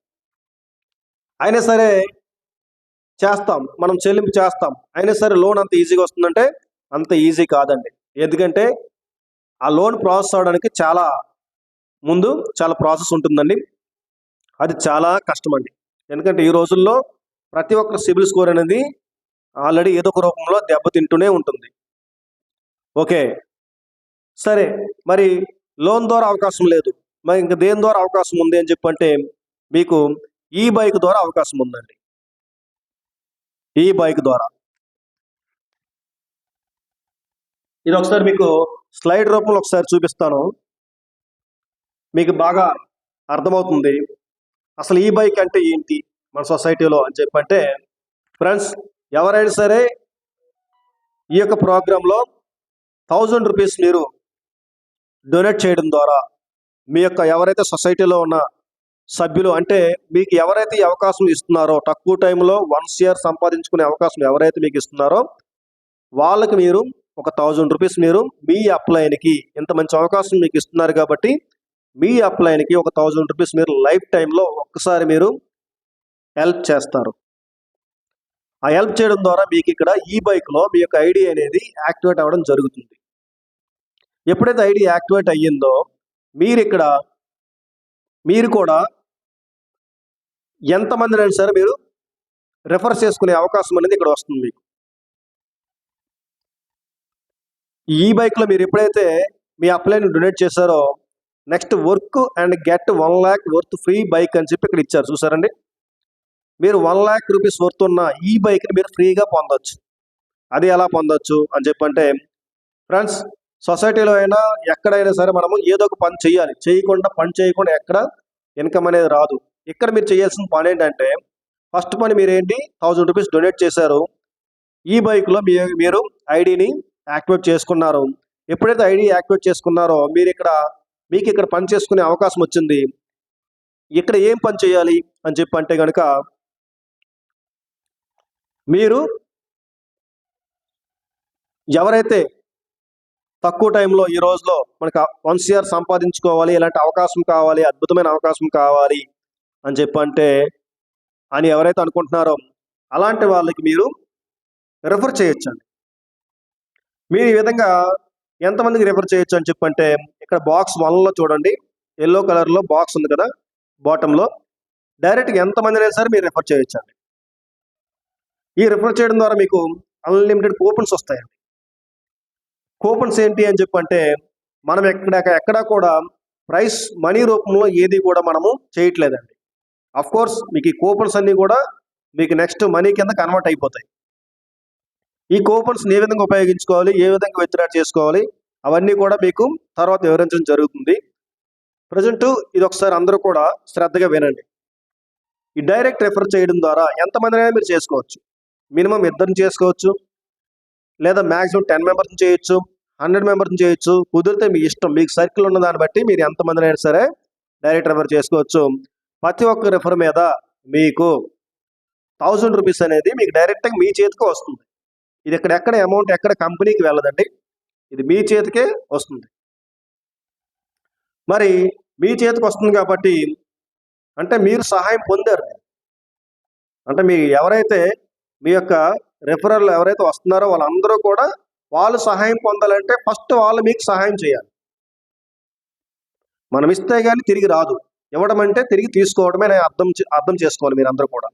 అయినా సరే మనం చెల్లింపు చేస్తాం, అయినా సరే లోన్ అంత ఈజీగా వస్తుందంటే అంత ఈజీ కాదండి. ఎందుకంటే ఆ లోన్ ప్రాసెస్ అవడానికి చాలా ప్రాసెస్ ఉంటుందండి. అది చాలా కష్టం అండి. ఎందుకంటే ఈ రోజుల్లో ప్రతి ఒక్క సిబిల్ స్కోర్ అనేది ఆల్రెడీ ఏదో ఒక రూపంలో దెబ్బతింటూనే ఉంటుంది. ఓకే, సరే, మరి లోన్ ద్వారా అవకాశం లేదు, మరి ఇంకా దేని ద్వారా అవకాశం ఉంది అని చెప్పంటే మీకు ఈ బైక్ ద్వారా అవకాశం ఉందండి. ఈ బైక్ ద్వారా ఇది ఒకసారి మీకు స్లైడ్ రూపంలో ఒకసారి చూపిస్తాను, మీకు బాగా అర్థమవుతుంది అసలు ఈ బైక్ అంటే ఏంటి మన సొసైటీలో అని చెప్పంటే. ఫ్రెండ్స్, ఎవరైనా సరే ఈ యొక్క ప్రోగ్రాంలో 1000 రూపీస్ మీరు డొనేట్ చేయడం ద్వారా మీ యొక్క ఎవరైతే సొసైటీలో ఉన్న సభ్యులు, అంటే మీకు ఎవరైతే ఈ అవకాశం ఇస్తున్నారో, తక్కువ టైంలో 1 CR సంపాదించుకునే అవకాశం ఎవరైతే మీకు ఇస్తున్నారో వాళ్ళకి మీరు ఒక 1000 రూపీస్ మీరు మీ అప్లైన్కి, ఇంత మంచి అవకాశం మీకు ఇస్తున్నారు కాబట్టి మీ అప్లైన్కి ఒక 1000 రూపీస్ మీరు లైఫ్ టైంలో ఒక్కసారి మీరు హెల్ప్ చేస్తారు. ఆ హెల్ప్ చేయడం ద్వారా మీకు ఇక్కడ ఈ బైక్లో మీ యొక్క ఐడి అనేది యాక్టివేట్ అవ్వడం జరుగుతుంది. ఎప్పుడైతే ఐడి యాక్టివేట్ అయ్యిందో మీరు కూడా ఎంతమందినైనా సరే మీరు రెఫర్ చేసుకునే అవకాశం అనేది ఇక్కడ వస్తుంది మీకు. ఈ బైక్లో మీరు ఎప్పుడైతే మీ అప్లైని డొనేట్ చేశారో next work and get 1 lakh worth free bike అని చెప్పి ఇక్కడ ఇచ్చారు, చూసారండి. మీరు 1 lakh రూపీస్ వర్త్ ఉన్న ఈ బైక్ని మీరు ఫ్రీగా పొందొచ్చు. అది ఎలా పొందొచ్చు అని చెప్పంటే ఫ్రెండ్స్, సొసైటీలో అయినా ఎక్కడైనా సరే మనము ఏదో ఒక పని చేయాలి, పని చేయకుండా ఎక్కడ ఇన్కమ్ అనేది రాదు. ఇక్కడ మీరు చేయాల్సిన పని ఏంటంటే, ఫస్ట్ పని మీరేంటి, 1000 రూపీస్ డొనేట్ చేశారు, ఈ బైక్లో మీరు ఐడిని యాక్టివేట్ చేసుకున్నారు. ఎప్పుడైతే ఐడి యాక్టివేట్ చేసుకున్నారో మీకు ఇక్కడ పని చేసుకునే అవకాశం వచ్చింది. ఇక్కడ ఏం పని చేయాలి అని చెప్పంటే కనుక, మీరు ఎవరైతే తక్కువ టైంలో ఈ రోజులో మనకు 1 CR సంపాదించుకోవాలి, ఇలాంటి అవకాశం కావాలి, అద్భుతమైన అవకాశం కావాలి అని చెప్పంటే అని ఎవరైతే అనుకుంటున్నారో అలాంటి వాళ్ళకి మీరు రెఫర్ చేయొచ్చండి. మీరు ఈ విధంగా ఎంతమందికి రెఫర్ చేయొచ్చు అని చెప్పంటే ఇక్కడ బాక్స్ 1లో చూడండి, ఎల్లో కలర్లో బాక్స్ ఉంది కదా బాటంలో, డైరెక్ట్గా ఎంతమందినైనా సరే మీరు రెఫర్ చేయొచ్చండి. ఈ రెఫర్ చేయడం ద్వారా మీకు అన్లిమిటెడ్ కూపన్స్ వస్తాయండి. కూపన్స్ ఏంటి అని చెప్పంటే మనం ఎక్కడ కూడా ప్రైస్ మనీ రూపంలో ఏది కూడా మనము చేయట్లేదండి. అఫ్ కోర్స్ మీకు ఈ కూపన్స్ అన్నీ కూడా మీకు నెక్స్ట్ మనీ కింద కన్వర్ట్ అయిపోతాయి. ఈ కూపన్స్ ఏ విధంగా ఉపయోగించుకోవాలి, ఏ విధంగా విత్డ్రా చేసుకోవాలి, అవన్నీ కూడా మీకు తర్వాత వివరించడం జరుగుతుంది. ప్రజెంట్ ఇది ఒకసారి అందరూ కూడా శ్రద్ధగా వినండి. ఈ డైరెక్ట్ రెఫర్ చేయడం ద్వారా ఎంతమందినైనా మీరు చేసుకోవచ్చు. మినిమం 2 చేసుకోవచ్చు, లేదా మ్యాక్సిమం 10 మెంబర్స్ని చేయొచ్చు, 100 మెంబర్స్ని చేయొచ్చు. కుదిరితే మీ ఇష్టం, మీకు సర్కిల్ ఉన్న దాన్ని బట్టి మీరు ఎంతమందినైనా సరే డైరెక్ట్ రెఫర్ చేసుకోవచ్చు. ప్రతి ఒక్క రెఫర్ మీద మీకు 1000 రూపీస్ అనేది మీకు డైరెక్ట్గా మీ చేతికి వస్తుంది. ఇది ఎక్కడ అమౌంట్ ఎక్కడ కంపెనీకి వెళ్ళదండి, ఇది మీ చేతికే వస్తుంది. మరి మీ చేతికి వస్తుంది కాబట్టి అంటే మీరు సహాయం పొందారు. అంటే ఎవరైతే మీ యొక్క రెఫరల్ ఎవరైతే వస్తున్నారో వాళ్ళందరూ కూడా వాళ్ళు సహాయం పొందాలంటే ఫస్ట్ వాళ్ళు మీకు సహాయం చేయాలి. మనం ఇస్తే కానీ తిరిగి రాదు, ఇవ్వడం అంటే తిరిగి తీసుకోవడమే అర్థం చేసుకోవాలి మీరు అందరూ కూడా.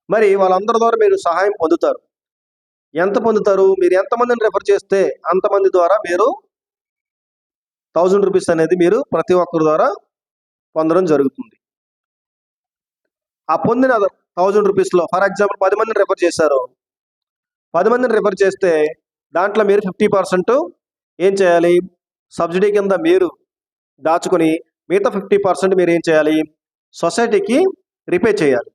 మరి వాళ్ళందరి ద్వారా మీరు సహాయం పొందుతారు. ఎంత పొందుతారు, మీరు ఎంతమందిని రెఫర్ చేస్తే అంతమంది ద్వారా మీరు 1000 రూపీస్ అనేది మీరు ప్రతి ఒక్కరి ద్వారా పొందడం జరుగుతుంది. ఆ పొందిన 1000 రూపీస్లో ఫర్ ఎగ్జాంపుల్ 10 మందిని రెఫర్ చేశారు, 10 మందిని రెఫర్ చేస్తే దాంట్లో మీరు 50% ఏం చేయాలి, సబ్సిడీ కింద మీరు దాచుకొని మిగతా 50% మీరు ఏం చేయాలి, సొసైటీకి రిపే చేయాలి.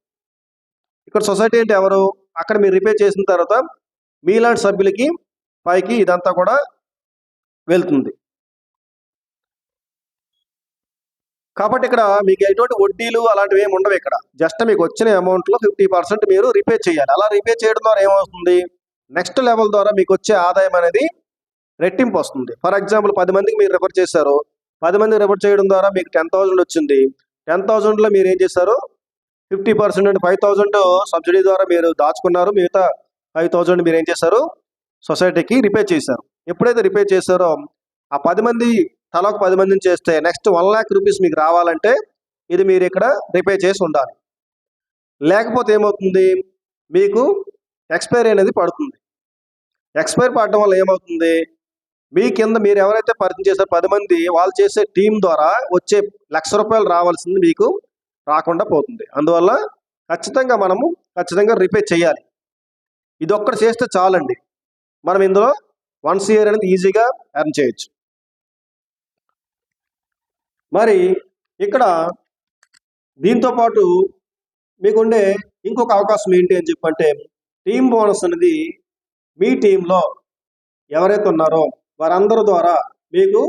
ఇక్కడ సొసైటీ అంటే ఎవరు, అక్కడ మీరు రిపే చేసిన తర్వాత మీలాంటి సభ్యులకి పైకి ఇదంతా కూడా వెళ్తుంది. కాబట్టి ఇక్కడ మీకు ఎటువంటి వడ్డీలు అలాంటివి ఏమి ఉండవు. ఇక్కడ జస్ట్ మీకు వచ్చిన అమౌంట్లో 50% మీరు రిపే చేయాలి. అలా రిపే చేయడం ద్వారా ఏమవుతుంది, నెక్స్ట్ లెవెల్ ద్వారా మీకు వచ్చే ఆదాయం అనేది రెట్టింపు వస్తుంది. ఫర్ ఎగ్జాంపుల్ 10 మందికి మీరు రిఫర్ చేశారు, 10 మందికి రిఫర్ చేయడం ద్వారా మీకు 10,000 వచ్చింది. 10,000లో మీరు ఏం చేశారు, 50% అంటే 5,000 సబ్సిడీ ద్వారా మీరు దాచుకున్నారు. మిగతా 5,000 మీరు ఏం చేశారు, సొసైటీకి రిపే చేశారు. ఎప్పుడైతే రిపే చేశారో ఆ 10 మంది తలకు 10 మందిని చేస్తే నెక్స్ట్ 1,00,000 రూపీస్ మీకు రావాలంటే ఇది మీరు ఇక్కడ రిపే చేసి ఉండాలి. లేకపోతే ఏమవుతుంది, మీకు ఎక్స్పైరీ అనేది పడుతుంది. ఎక్స్పైరీ పడడం వల్ల ఏమవుతుంది, మీ కింద మీరు ఎవరైతే పరిచయం చేశారో 10 మంది వాళ్ళు చేసే టీం ద్వారా వచ్చే ₹1,00,000 రావాల్సింది మీకు రాకుండా పోతుంది. అందువల్ల ఖచ్చితంగా రిపే చేయాలి. ఇది ఒక్కటి చేస్తే చాలండి, మనం ఇందులో 1 CR అనేది ఈజీగా ఎర్న్ చేయొచ్చు. మరి ఇక్కడ దీంతో పాటు మీకుండే ఇంకొక అవకాశం ఏంటి అని చెప్పంటే, టీమ్ బోనస్ అనేది మీ టీంలో ఎవరైతే ఉన్నారో వారందరి ద్వారా మీకు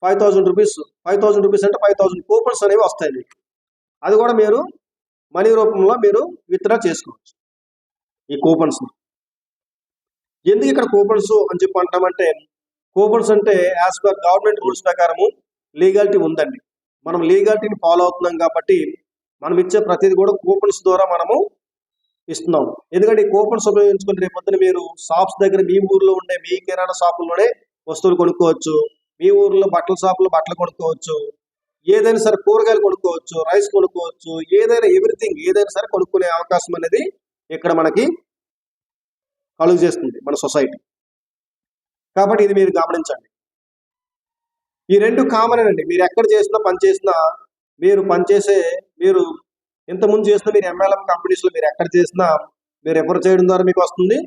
₹5,000 అంటే 5,000 కూపన్స్ అనేవి వస్తాయి మీకు. అది కూడా మీరు మనీ రూపంలో మీరు విత్డ్రా చేసుకోవచ్చు ఈ కూపన్స్ని. ఎందుకు ఇక్కడ కూపన్స్ అని చెప్పి అంటామంటే, కూపన్స్ అంటే యాజ్ పర్ గవర్నమెంట్ రూల్స్ ప్రకారము లీగాలిటీ ఉందండి. మనం లీగాలిటీని ఫాలో అవుతున్నాం కాబట్టి మనం ఇచ్చే ప్రతిదీ కూడా కూపన్స్ ద్వారా మనము ఇస్తున్నాం. ఎందుకంటే ఈ కూపన్స్ ఉపయోగించుకుని రేపొద్దున మీరు షాప్స్ దగ్గర మీ ఊర్లో ఉండే మీ కిరాణా షాపుల్లోనే వస్తువులు కొనుక్కోవచ్చు, మీ ఊర్లో బట్టల షాపులో బట్టలు కొనుక్కోవచ్చు, ఏదైనా సరే కూరగాయలు కొనుక్కోవచ్చు, రైస్ కొనుక్కోవచ్చు, ఏదైనా ఎవ్రీథింగ్ ఏదైనా సరే కొనుక్కునే అవకాశం అనేది ఇక్కడ మనకి కలుగు చేస్తుంది మన సొసైటీ. కాబట్టి ఇది మీరు గమనించండి. ఈ రెండు కామన్ అండి. మీరు ఎక్కడ చేసినా పని చేసినా మీరు ఇంతకుముందు చేసిన మీరు MLM కంపెనీస్లో మీరు ఎక్కడ చేసినా మీరు రిఫర్ చేయడం ద్వారా మీకు వస్తుంది.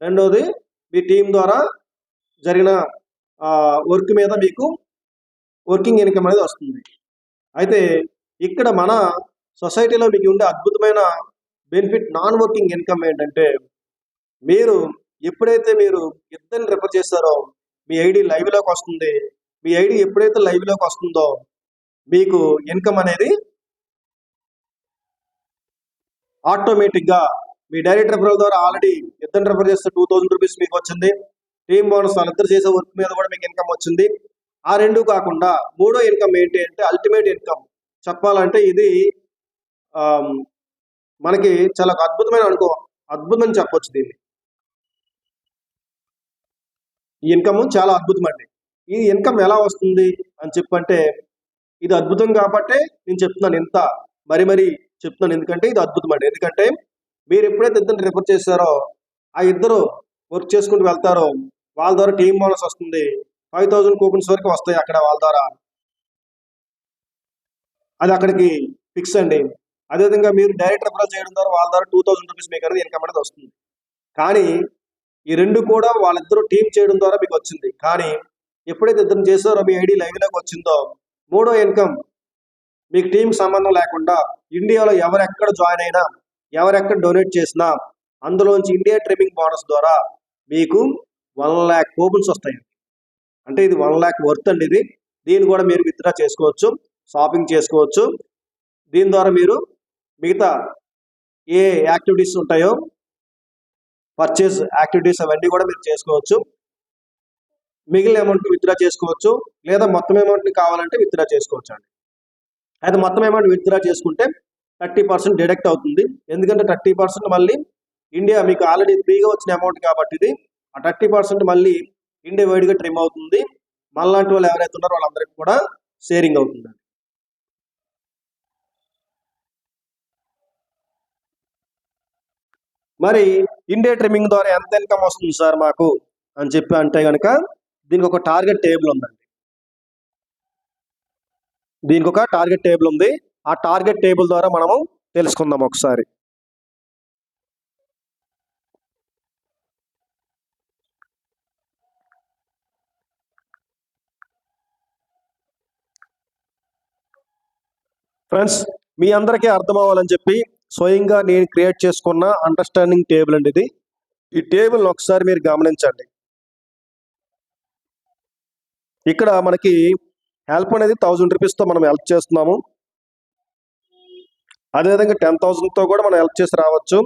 రెండోది మీ టీం ద్వారా జరిగిన వర్క్ మీద మీకు వర్కింగ్ ఇన్కమ్ అనేది వస్తుంది. అయితే ఇక్కడ మన సొసైటీలో మీకు ఉండే అద్భుతమైన బెనిఫిట్ నాన్ వర్కింగ్ ఇన్కమ్ ఏంటంటే, మీరు ఎప్పుడైతే మీరు ఇద్దరిని రిఫర్ చేస్తారో మీ ఐడి లైవ్లోకి వస్తుంది. మీ ఐడి ఎప్పుడైతే లైవ్లోకి వస్తుందో మీకు ఇన్కమ్ అనేది ఆటోమేటిక్గా మీ డైరెక్ట్ రిఫరల్ ద్వారా ఆల్రెడీ ఇద్దరు రిఫర్ చేస్తే ₹2,000 మీకు వచ్చింది. టీమ్ బోనస్ వాళ్ళిద్దరు చేసే వర్క్ మీద కూడా మీకు ఇన్కమ్ వచ్చింది. ఆ రెండు కాకుండా మూడో ఇన్కమ్ ఏంటి అంటే అల్టిమేట్ ఇన్కమ్. చెప్పాలంటే ఇది మనకి చాలా అద్భుతం చెప్పొచ్చు దీన్ని. ఈ ఇన్కమ్ చాలా అద్భుతం అండి. ఈ ఇన్కమ్ ఎలా వస్తుంది అని చెప్పంటే, ఇది అద్భుతం కాబట్టే నేను చెప్తున్నాను, ఇంత మరీ చెప్తున్నాను. ఎందుకంటే ఇది అద్భుతం అండి. ఎందుకంటే మీరు ఎప్పుడైతే ఇద్దరిని రిఫర్ చేశారో ఆ ఇద్దరు వర్క్ చేసుకుంటూ వెళ్తారో వాళ్ళ ద్వారా టీమ్ బోనస్ వస్తుంది. 5,000 కూపన్స్ వరకు వస్తాయి అక్కడ వాళ్ళ ద్వారా. అది అక్కడికి ఫిక్స్ అండి. అదేవిధంగా మీరు డైరెక్ట్ రిఫరల్ చేయడం ద్వారా వాళ్ళ ద్వారా ₹2,000 మీకు అనేది ఇన్కమ్ అనేది వస్తుంది. కానీ ఈ రెండు కూడా వాళ్ళిద్దరూ టీం చేయడం ద్వారా మీకు వచ్చింది. కానీ ఎప్పుడైతే ఇద్దరు చేశారో మీ ఐడి లైవ్లోకి వచ్చిందో మూడో ఇన్కమ్ మీకు టీంకి సంబంధం లేకుండా ఇండియాలో ఎవరెక్కడ జాయిన్ అయినా ఎవరెక్కడ డొనేట్ చేసినా అందులోంచి ఇండియా ట్రిమ్మింగ్ బోనస్ ద్వారా మీకు 1,00,000 కూపన్స్ వస్తాయి. అంటే ఇది 1,00,000 వర్త్ అండి. దీన్ని కూడా మీరు విత్డ్రా చేసుకోవచ్చు, షాపింగ్ చేసుకోవచ్చు. దీని ద్వారా మీరు మిగతా ఏ యాక్టివిటీస్ ఉంటాయో పర్చేజ్ యాక్టివిటీస్ అవన్నీ కూడా మీరు చేసుకోవచ్చు. మిగిలిన అమౌంట్ విత్డ్రా చేసుకోవచ్చు, లేదా మొత్తం అమౌంట్ని కావాలంటే విత్డ్రా చేసుకోవచ్చు అండి. అయితే మొత్తం అమౌంట్ విత్డ్రా చేసుకుంటే 30% డిడక్ట్ అవుతుంది. ఎందుకంటే 30% మళ్ళీ ఇండియా మీకు ఆల్రెడీ ఫ్రీగా వచ్చిన అమౌంట్ కాబట్టి ఇది ఆ 30% మళ్ళీ ఇండియా వైడ్గా ట్రిమ్ అవుతుంది. మళ్ళాంటి వాళ్ళు ఎవరైతే ఉన్నారో వాళ్ళందరికీ కూడా షేరింగ్ అవుతుంది. మరి ఇండియా ట్రిమ్మింగ్ ద్వారా ఎంత ఇన్కమ్ వస్తుంది సార్ మాకు అని చెప్పి అంటే కనుక దీనికి ఒక టార్గెట్ టేబుల్ ఉందండి. ఆ టార్గెట్ టేబుల్ ద్వారా మనము తెలుసుకుందాం ఒకసారి. ఫ్రెండ్స్, మీ అందరికీ అర్థం అవ్వాలని చెప్పి స్వయంగా నేను క్రియేట్ చేసుకున్న అండర్స్టాండింగ్ టేబుల్ అండి ఇది. ఈ టేబుల్ని ఒకసారి మీరు గమనించండి. ఇక్కడ మనకి హెల్ప్ అనేది 1000 రూపీస్తో మనం హెల్ప్ చేస్తున్నాము. అదేవిధంగా 10,000తో కూడా మనం హెల్ప్ చేసి రావచ్చు.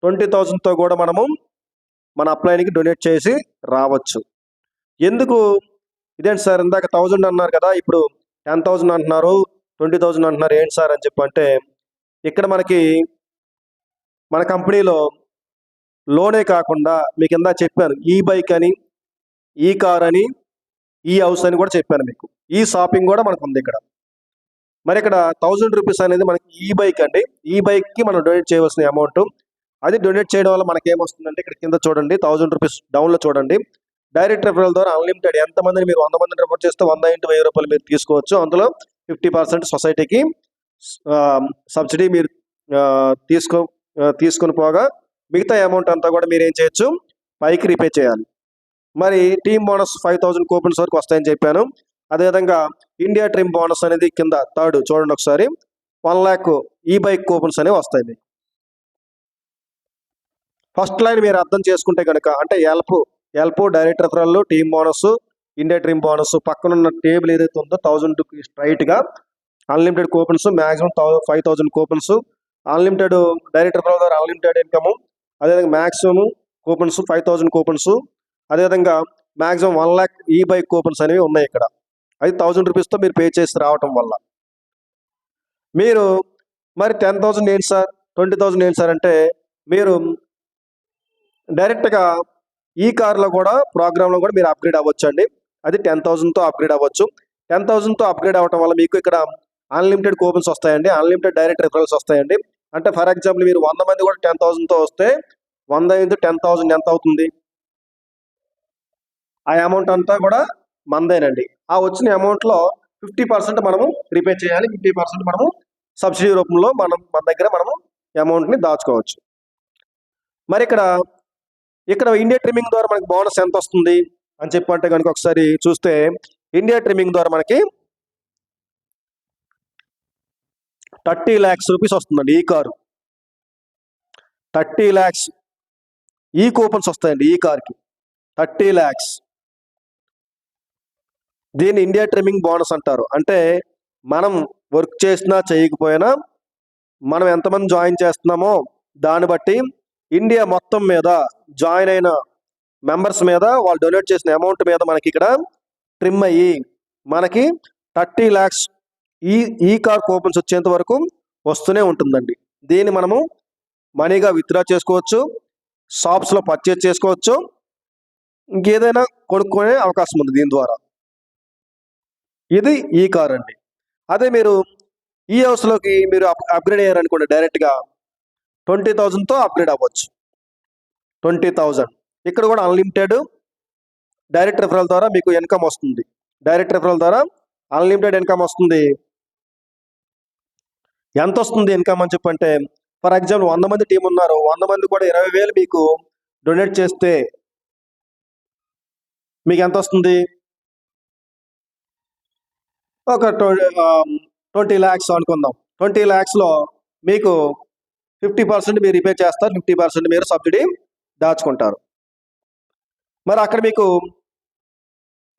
20,000తో కూడా మనము మన అప్లైన్కి డొనేట్ చేసి రావచ్చు. ఎందుకు ఇదేంటి సార్, ఇందాక 1000 అన్నారు కదా, ఇప్పుడు 10,000 అంటున్నారు, 20,000 అంటున్నారు, ఏంటి సార్ అని చెప్పంటే, ఇక్కడ మనకి మన కంపెనీలో లోనే కాకుండా మీకు ఇందా చెప్పాను, ఈ బైక్ అని, ఈ కార్ అని, ఈ హౌస్ అని కూడా చెప్పాను మీకు. ఈ షాపింగ్ కూడా మనకు ఉంది ఇక్కడ. మరి ఇక్కడ 1000 రూపీస్ అనేది మనకి ఈ బైక్ అండి. ఈ బైక్కి మనం డొనేట్ చేయవలసిన అమౌంట్. అది డొనేట్ చేయడం వల్ల మనకి ఏమొస్తుందంటే, ఇక్కడ కింద చూడండి 1000 రూపీస్ డౌన్లో చూడండి, డైరెక్ట్ రెఫరల్ ద్వారా అన్లిమిటెడ్ ఎంతమందిని మీరు 100 మందిని రెఫర్ చేస్తే 100 × 1000 రూపాయలు మీరు తీసుకోవచ్చు. అందులో 50% సొసైటీకి సబ్సిడీ మీరు తీసుకొని పోగా మిగతా అమౌంట్ అంతా కూడా మీరు ఏం చేయొచ్చు, పైకి రీపే చేయాలి. మరి టీమ్ బోనస్ 5000 కూపన్స్ వరకు వస్తాయని చెప్పాను. అదేవిధంగా ఇండియా ట్రిమ్ బోనస్ అనేది కింద థర్డ్ చూడండి ఒకసారి, 1 lakh ఈ బైక్ కూపన్స్ అనేవి వస్తాయి మీకు. ఫస్ట్ లైన్ మీరు అర్థం చేసుకుంటే కనుక, అంటే Yelp direct referral, team bonus, India trim bonus, పక్కనున్న టేబుల్ ఏదైతే ఉందో 1000 స్ట్రైట్గా unlimited coupons, maximum 5000 coupons, unlimited direct referral ద్వారా అన్లిమిటెడ్ ఇన్కమ్, అదేవిధంగా మ్యాక్సిమం కూపన్స్ 5000 కూపన్స్, అదేవిధంగా మ్యాక్సిమం 1 lakh ఈ బైక్ కూపన్స్ అనేవి ఉన్నాయి ఇక్కడ. అది 1000 రూపీస్తో మీరు పే చేసి రావటం వల్ల. మీరు మరి 10,000 ఏంటి సార్, 20,000 ఏంటి సార్ అంటే, మీరు డైరెక్ట్గా ఈ కార్లో కూడా ప్రోగ్రాంలో కూడా మీరు అప్గ్రేడ్ అవ్వచ్చు అండి. అది 10,000తో అప్గ్రేడ్ అవ్వచ్చు. 10,000తో అప్గ్రేడ్ అవ్వటం వల్ల మీకు ఇక్కడ అన్లిమిటెడ్ కూపన్స్ వస్తాయండి, అన్లిమిటెడ్ డైరెక్ట్ రిఫరల్స్ వస్తాయండి. అంటే ఫర్ ఎగ్జాంపుల్ మీరు 100 మంది కూడా 10,000తో వస్తే 100 × 10,000 ఎంత అవుతుంది? ఆ అమౌంట్ అంతా కూడా మందేనండి. ఆ వచ్చిన అమౌంట్లో 50% మనము రీపే చేయాలి, 50% మనము సబ్సిడీ రూపంలో మన దగ్గర మనము అమౌంట్ని దాచుకోవచ్చు. మరి ఇక్కడ ఇండియా ట్రిమ్మింగ్ ద్వారా మనకి బోనస్ ఎంత వస్తుంది అని చెప్పంటే కనుక ఒకసారి చూస్తే, ఇండియా ట్రిమ్మింగ్ ద్వారా మనకి 30 lakhs రూపీస్ వస్తుందండి. ఈ కారు 30 lakhs ఈ కూపన్స్ వస్తాయండి. ఈ కార్కి 30 lakhs. దీన్ని ఇండియా ట్రిమ్మింగ్ బోనస్ అంటారు. అంటే మనం వర్క్ చేసినా చేయకపోయినా మనం ఎంతమంది జాయిన్ చేస్తున్నామో దాన్ని బట్టి ఇండియా మొత్తం మీద జాయిన్ అయిన మెంబర్స్ మీద వాళ్ళు డొనేట్ చేసిన అమౌంట్ మీద మనకి ఇక్కడ ట్రిమ్ అయ్యి మనకి 30 lakhs ఈ కార్ కూపన్స్ వచ్చేంత వరకు వస్తూనే ఉంటుందండి. దీన్ని మనము మనీగా విత్డ్రా చేసుకోవచ్చు, షాప్స్లో పర్చేజ్ చేసుకోవచ్చు, ఇంకేదైనా కొనుక్కునే అవకాశం ఉంది దీని ద్వారా. ఇది ఈ కార్ అండి. అదే మీరు ఈ హౌస్లోకి మీరు అప్గ్రేడ్ అయ్యారనుకోండి, డైరెక్ట్గా 20,000తో అప్గ్రేడ్ అవ్వచ్చు. 20,000 ఇక్కడ కూడా అన్లిమిటెడ్ డైరెక్ట్ రెఫరల్ ద్వారా మీకు ఇన్కమ్ వస్తుంది. డైరెక్ట్ రెఫరల్ ద్వారా అన్లిమిటెడ్ ఇన్కమ్ వస్తుంది. ఎంత వస్తుంది ఇన్కమ్ అని చెప్పంటే, ఫర్ ఎగ్జాంపుల్ 100 మంది టీం ఉన్నారు, 100 మంది కూడా 20,000 మీకు డొనేట్ చేస్తే మీకు ఎంత వస్తుంది? ఒక 20 lakhs అనుకుందాం. 20 lakhsలో మీకు 50% మీరు రిపే చేస్తారు, 50% మీరు సబ్సిడీ దాచుకుంటారు. మరి అక్కడ మీకు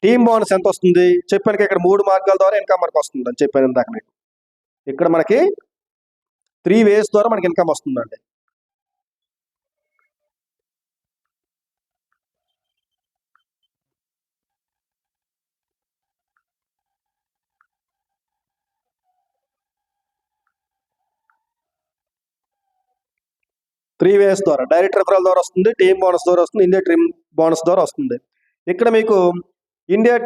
టీమ్ బోనస్ ఎంత వస్తుంది చెప్పాను. ఇక్కడ 3 మార్గాల ద్వారా ఇన్కమ్ మనకు వస్తుంది అని చెప్పాను ఇందాక మీకు. ఇక్కడ మనకి 3 ways ద్వారా మనకి ఇన్కమ్ వస్తుందండి. ద్వారా డైరెక్ట్ రెఫరల్ ద్వారా వస్తుంది, టీమ్ బోనస్ ద్వారా వస్తుంది, ఇండియా ట్రిమ్ బోనస్ ద్వారా వస్తుంది. ఇక్కడ మీకు ఇండియా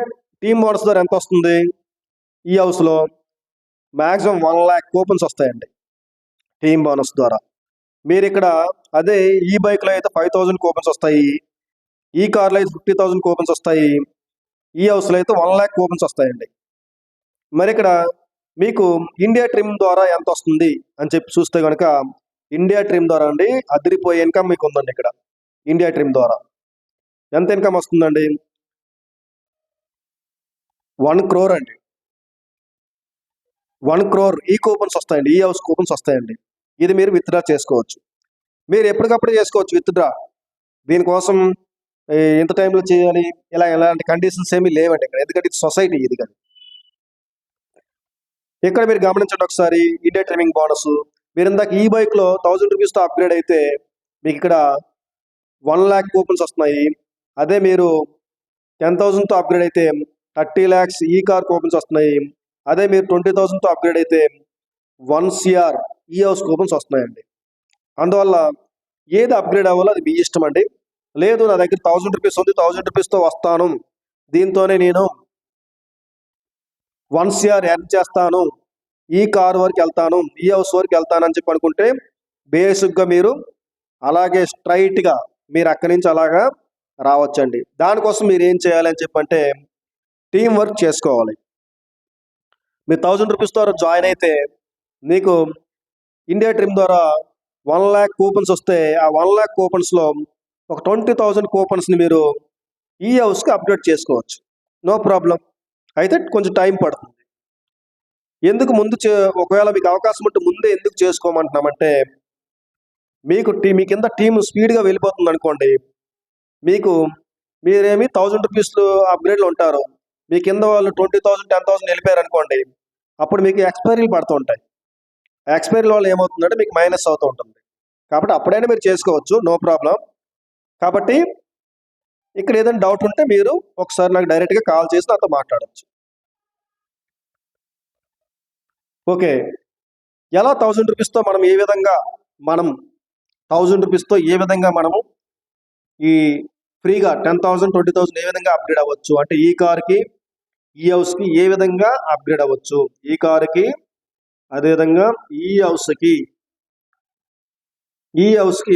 టీమ్ బోనస్ ద్వారా ఎంత వస్తుంది? ఈ హౌస్లో మ్యాక్సిమం 1 lakh కూపన్స్ వస్తాయండి టీమ్ బోనస్ ద్వారా. మీరు ఇక్కడ అదే ఈ బైక్లో అయితే 5,000 కూపన్స్ వస్తాయి, ఈ కార్లో అయితే 50,000 కూపన్స్ వస్తాయి, ఈ హౌస్లో అయితే 1 lakh కూపన్స్ వస్తాయండి. మరి ఇక్కడ మీకు ఇండియా ట్రిమ్ ద్వారా ఎంత వస్తుంది అని చెప్పి చూస్తే కనుక, ఇండియా ట్రిమ్ ద్వారా అండి అదిరిపోయే ఇన్కమ్ మీకు ఉందండి. ఇక్కడ ఇండియా ట్రిమ్ ద్వారా ఎంత ఇన్కమ్ వస్తుందండి? 1 crore అండి. 1 crore ఈ కూపన్స్ వస్తాయండి, ఈ హౌస్ కూపన్స్ వస్తాయండి. ఇది మీరు విత్డ్రా చేసుకోవచ్చు. మీరు ఎప్పటికప్పుడు చేసుకోవచ్చు విత్డ్రా. దీనికోసం ఎంత టైంలో చేయాలి, ఎలాంటి కండిషన్స్ ఏమీ లేవండి ఇక్కడ, ఎందుకంటే ఇది సొసైటీ ఇది కానీ. ఇక్కడ మీరు గమనించండి ఒకసారి, ఇండియా ట్రిమ్మింగ్ బోనస్. మీరు ఇందాక ఈ బైక్లో 1000 రూపీస్తో అప్గ్రేడ్ అయితే మీకు ఇక్కడ 1 lakh కూపన్స్ వస్తున్నాయి. అదే మీరు 10,000తో అప్గ్రేడ్ అయితే 30 lakhs ఈ కార్ కూపన్స్ వస్తున్నాయి. అదే మీరు 20,000తో అప్గ్రేడ్ అయితే 1 crore ఈ హౌస్ కూపన్స్ వస్తున్నాయండి. అందువల్ల ఏది అప్గ్రేడ్ అవ్వాలో అది మీ ఇష్టం అండి. లేదు నా దగ్గర 1000 రూపీస్ ఉంది, 1000 రూపీస్తో వస్తాను, దీంతోనే నేను 1 crore ఎర్న్ చేస్తాను, ఈ కార్ వరకు వెళ్తాను, ఈ హౌస్ వరకు వెళ్తాను అని చెప్పి అనుకుంటే బేసిక్గా మీరు అలాగే స్ట్రైట్గా మీరు అక్కడి నుంచి అలాగా రావచ్చండి. దానికోసం మీరు ఏం చేయాలి అని చెప్పంటే టీం వర్క్ చేసుకోవాలి. మీరు 1000 రూపీస్ ద్వారా జాయిన్ అయితే మీకు ఇండియా ట్రిమ్ ద్వారా 1 lakh కూపన్స్ వస్తే ఆ 1 lakh కూపన్స్లో ఒక 20,000 కూపన్స్ని మీరు ఈ హౌస్కి అప్డేట్ చేసుకోవచ్చు, నో ప్రాబ్లం. అయితే కొంచెం టైం పడుతుంది. ఎందుకు ముందు ఒకవేళ మీకు అవకాశం ఉంటే ముందే ఎందుకు చేసుకోమంటున్నామంటే మీకు మీ కింద టీం స్పీడ్గా వెళ్ళిపోతుంది అనుకోండి, మీరేమి 1000 రూపీస్ అప్గ్రేడ్లో ఉంటారు, మీ కింద వాళ్ళు 20,000 10,000 వెళ్ళిపోయారు అనుకోండి, అప్పుడు మీకు ఎక్స్పైరీలు పడుతూ ఉంటాయి. ఎక్స్పైరీ వల్ల ఏమవుతుందంటే మీకు మైనస్ అవుతూ ఉంటుంది. కాబట్టి అప్పుడైనా మీరు చేసుకోవచ్చు, నో ప్రాబ్లం. కాబట్టి ఇక్కడ ఏదైనా డౌట్ ఉంటే మీరు ఒకసారి నాకు డైరెక్ట్గా కాల్ చేసి నాతో మాట్లాడచ్చు. ఓకే, ఎలా 1000 రూపీస్తో మనం 1000 రూపీస్తో ఏ విధంగా మనము ఈ ఫ్రీగా 10,000 20,000 ఏ విధంగా అప్గ్రేడ్ అవ్వచ్చు అంటే ఈ కార్కి ఈ హౌస్కి ఏ విధంగా అప్గ్రేడ్ అవ్వచ్చు, ఈ కారుకి అదేవిధంగా ఈ హౌస్కి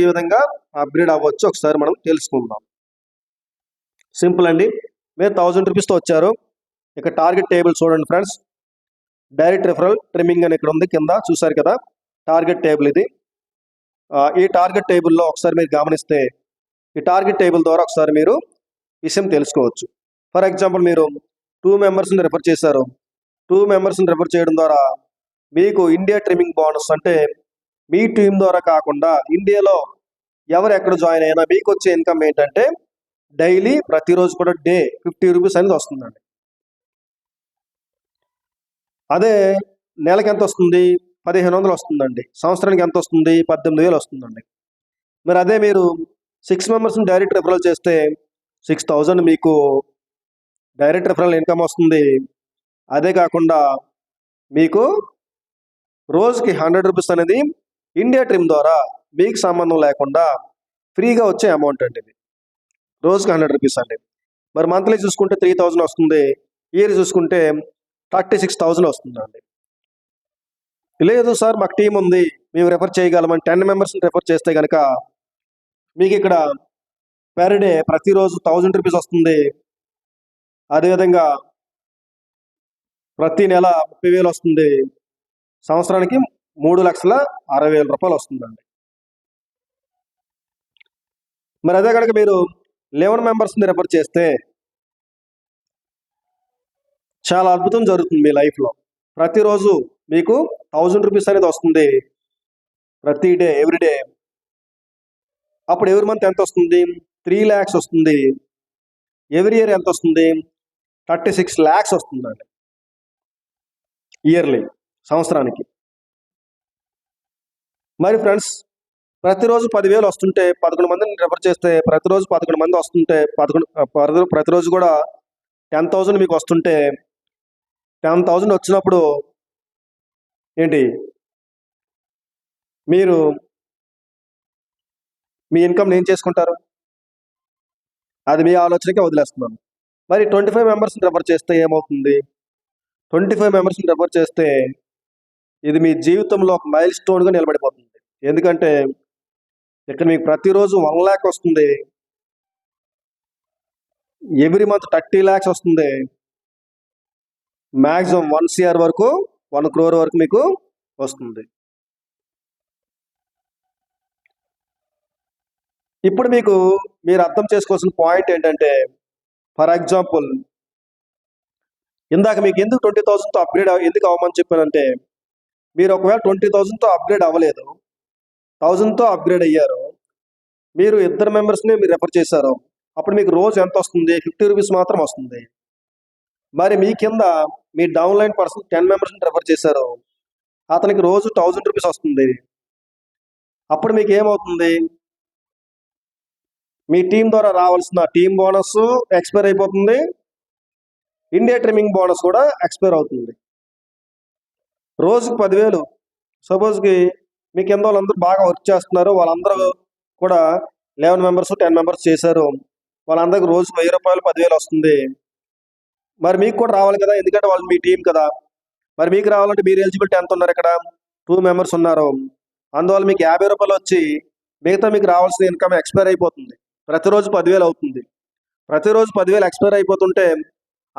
ఏ విధంగా అప్గ్రేడ్ అవ్వచ్చు ఒకసారి మనం తెలుసుకుందాం. సింపుల్ అండి. మీరు 1000 రూపీస్తో వచ్చారు, ఇక టార్గెట్ టేబుల్ చూడండి ఫ్రెండ్స్. డైరెక్ట్ రిఫరల్ ట్రిమ్మింగ్ అని ఇక్కడ ఉంది కింద, చూసారు కదా టార్గెట్ టేబుల్ ఇది. ఈ టార్గెట్ టేబుల్లో ఒకసారి మీరు గమనిస్తే ఈ టార్గెట్ టేబుల్ ద్వారా ఒకసారి మీరు విషయం తెలుసుకోవచ్చు. ఫర్ ఎగ్జాంపుల్ మీరు 2 మెంబర్స్ని రెఫర్ చేశారు. 2 మెంబర్స్ని రెఫర్ చేయడం ద్వారా మీకు ఇండియా ట్రిమ్మింగ్ బోనస్ అంటే మీ టీం ద్వారా కాకుండా ఇండియాలో ఎవరు ఎక్కడ జాయిన్ అయినా మీకు వచ్చే ఇన్కమ్ ఏంటంటే డైలీ ప్రతిరోజు కూడా 50 రూపీస్ అనేది వస్తుందండి. అదే నెలకి ఎంత వస్తుంది, 1,500 వస్తుందండి. సంవత్సరానికి ఎంత వస్తుంది, 18,000 వస్తుందండి. మరి అదే మీరు 6 మెంబర్స్ని డైరెక్ట్ రిఫరల్ చేస్తే 6,000 మీకు డైరెక్ట్ రిఫరల్ ఇన్కమ్ వస్తుంది. అదే కాకుండా మీకు రోజుకి 100 రూపీస్ అనేది ఇండియా ట్రిమ్ ద్వారా మీకు సంబంధం లేకుండా ఫ్రీగా వచ్చే అమౌంట్ అండి ఇది. రోజుకి 100 రూపీస్ అండి. మరి మంత్లీ చూసుకుంటే 3,000 వస్తుంది, ఇయర్ చూసుకుంటే 36,000 వస్తుందండి. లేదు సార్ మాకు టీం ఉంది, మేము రెఫర్ చేయగలమని 10 మెంబర్స్ని రెఫర్ చేస్తే కనుక మీకు ఇక్కడ పెర్ డే ప్రతిరోజు 1000 రూపీస్ వస్తుంది. అదేవిధంగా ప్రతి నెల 30,000 వస్తుంది. సంవత్సరానికి 3,60,000 రూపాయలు వస్తుందండి. మరి అదే కనుక మీరు 11 మెంబర్స్ని రెఫర్ చేస్తే చాలా అద్భుతం జరుగుతుంది మీ లైఫ్లో. ప్రతిరోజు మీకు 1000 రూపీస్ అనేది వస్తుంది ప్రతి డే, ఎవ్రీడే. అప్పుడు ఎవరి మంత్ ఎంత వస్తుంది, 3 lakhs వస్తుంది. ఎవ్రీ ఇయర్ ఎంత వస్తుంది, 36 lakhs వస్తుందండి ఇయర్లీ, సంవత్సరానికి. మరి ఫ్రెండ్స్ ప్రతిరోజు 10,000 వస్తుంటే 11 మందిని రెఫర్ చేస్తే ప్రతిరోజు 11 మంది వస్తుంటే ప్రతిరోజు కూడా 10,000 మీకు వస్తుంటే 10,000 వచ్చినప్పుడు ఏంటి మీరు మీ ఇన్కమ్ ఏం చేసుకుంటారు, అది మీ ఆలోచనకే వదిలేస్తున్నాను. మరి 25 మెంబర్స్ని రెఫర్ చేస్తే ఏమవుతుంది, 25 మెంబర్స్ని రెఫర్ చేస్తే ఇది మీ జీవితంలో ఒక మైల్ స్టోన్గా నిలబడిపోతుంది. ఎందుకంటే ఇక్కడ మీకు ప్రతిరోజు 1 lakh వస్తుంది, ఎవ్రీ మంత్ 30 lakhs వస్తుంది, మ్యాక్సిమం 1 crore వరకు 1 crore వరకు మీకు వస్తుంది. ఇప్పుడు మీరు అర్థం చేసుకోవాల్సిన పాయింట్ ఏంటంటే, ఫర్ ఎగ్జాంపుల్ ఇందాక మీకు ఎందుకు 20,000తో అప్గ్రేడ్ ఎందుకు అవ్వమని చెప్పానంటే, మీరు ఒకవేళ 20,000తో అప్గ్రేడ్ అవ్వలేదు, 1000తో అప్గ్రేడ్ అయ్యారు, మీరు ఇద్దరు మెంబర్స్ని మీరు రెఫర్ చేశారు, అప్పుడు మీకు రోజు ఎంత వస్తుంది? 50 రూపీస్ మాత్రం వస్తుంది. మరి మీ కింద మీ డౌన్లైన్ పర్సన్ 10 మెంబర్స్ని రెఫర్ చేశారు, అతనికి రోజు 1000 రూపీస్ వస్తుంది. అప్పుడు మీకు ఏమవుతుంది? మీ టీం ద్వారా రావాల్సిన టీం బోనస్ ఎక్స్పైర్ అయిపోతుంది, ఇండియా ట్రిమ్మింగ్ బోనస్ కూడా ఎక్స్పైర్ అవుతుంది. రోజుకు 10,000. సపోజ్కి మీ కింద వాళ్ళందరూ బాగా వర్క్ చేస్తున్నారు, వాళ్ళందరూ కూడా 11 మెంబర్స్ 10 మెంబర్స్ చేశారు, వాళ్ళందరికీ రోజుకు 1000 రూపాయలు 10,000 వస్తుంది. మరి మీకు కూడా రావాలి కదా, ఎందుకంటే వాళ్ళు మీ టీం కదా. మరి మీకు రావాలంటే మీరు ఎలిజిబిలిటీ ఎంత ఉన్నారు? ఇక్కడ 2 మెంబర్స్ ఉన్నారు, అందువల్ల మీకు 50 రూపాయలు వచ్చి మిగతా మీకు రావాల్సిన ఇన్కమ్ ఎక్స్పైర్ అయిపోతుంది. ప్రతిరోజు 10,000 అవుతుంది. ప్రతిరోజు 10,000 ఎక్స్పైర్ అయిపోతుంటే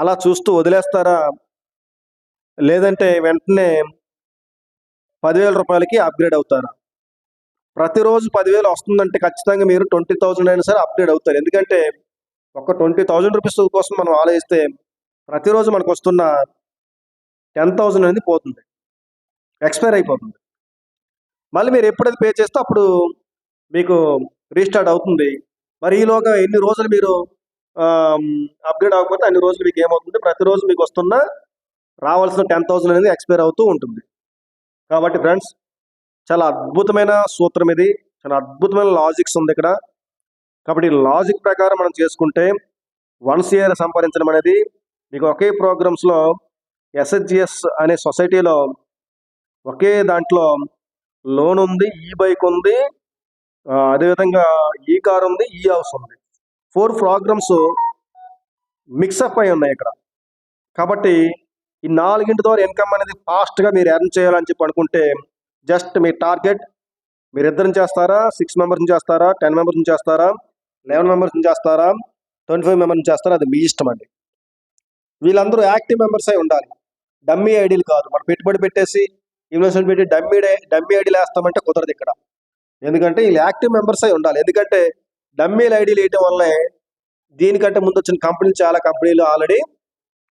అలా చూస్తూ వదిలేస్తారా, లేదంటే వెంటనే 10,000 రూపాయలకి అప్గ్రేడ్ అవుతారా? ప్రతిరోజు 10,000 వస్తుందంటే ఖచ్చితంగా మీరు 20,000 అయినా సరే అప్గ్రేడ్ అవుతారు. ఎందుకంటే ఒక 20,000 రూపీస్ కోసం మనం ఆలోచిస్తే ప్రతిరోజు మనకు వస్తున్న 10,000 అనేది పోతుంది, ఎక్స్పైర్ అయిపోతుంది. మళ్ళీ మీరు ఎప్పుడైతే పే చేస్తే అప్పుడు మీకు రీస్టార్ట్ అవుతుంది. మరి ఈలోగా ఎన్ని రోజులు మీరు అప్గ్రేడ్ అవ్వకపోతే అన్ని రోజులు మీకు ఏమవుతుంది? ప్రతిరోజు మీకు వస్తున్న రావాల్సిన 10,000 అనేది ఎక్స్పైర్ అవుతూ ఉంటుంది. కాబట్టి ఫ్రెండ్స్, చాలా అద్భుతమైన సూత్రం ఇది, చాలా అద్భుతమైన లాజిక్స్ ఉంది ఇక్కడ. కాబట్టి లాజిక్ ప్రకారం మనం చేసుకుంటే 1 CR సంపాదించడం అనేది మీకు ఒకే ప్రోగ్రామ్స్లో SHGS అనే సొసైటీలో ఒకే దాంట్లో లోన్ ఉంది, ఈ బైక్ ఉంది, అదేవిధంగా ఈ కార్ ఉంది, ఈ హౌస్ ఉంది. 4 ప్రోగ్రామ్స్ మిక్సప్ అయి ఉన్నాయి ఇక్కడ. కాబట్టి ఈ 4 ద్వారా ఇన్కమ్ అనేది ఫాస్ట్గా మీరు ఎర్న్ చేయాలని చెప్పి అనుకుంటే జస్ట్ మీ టార్గెట్ మీరు ఇద్దరిని చేస్తారా, 6 మెంబర్స్ని చేస్తారా, 10 మెంబర్స్ని చేస్తారా, 11 మెంబర్స్ని చేస్తారా, 25 మెంబర్స్ని చేస్తారా, అది మీ ఇష్టం అండి. వీళ్ళందరూ యాక్టివ్ మెంబర్స్ అయి ఉండాలి, డమ్మీ ఐడీలు కాదు. మనం పెట్టుబడి పెట్టేసి ఇన్వెస్ట్మెంట్ పెట్టి డమ్మీ ఐడీలు వేస్తామంటే కుదరదు ఇక్కడ. ఎందుకంటే వీళ్ళు యాక్టివ్ మెంబర్స్ అయి ఉండాలి. ఎందుకంటే డమ్మీల ఐడీలు వేయటం వల్లే దీనికంటే ముందు వచ్చిన కంపెనీలు, చాలా కంపెనీలు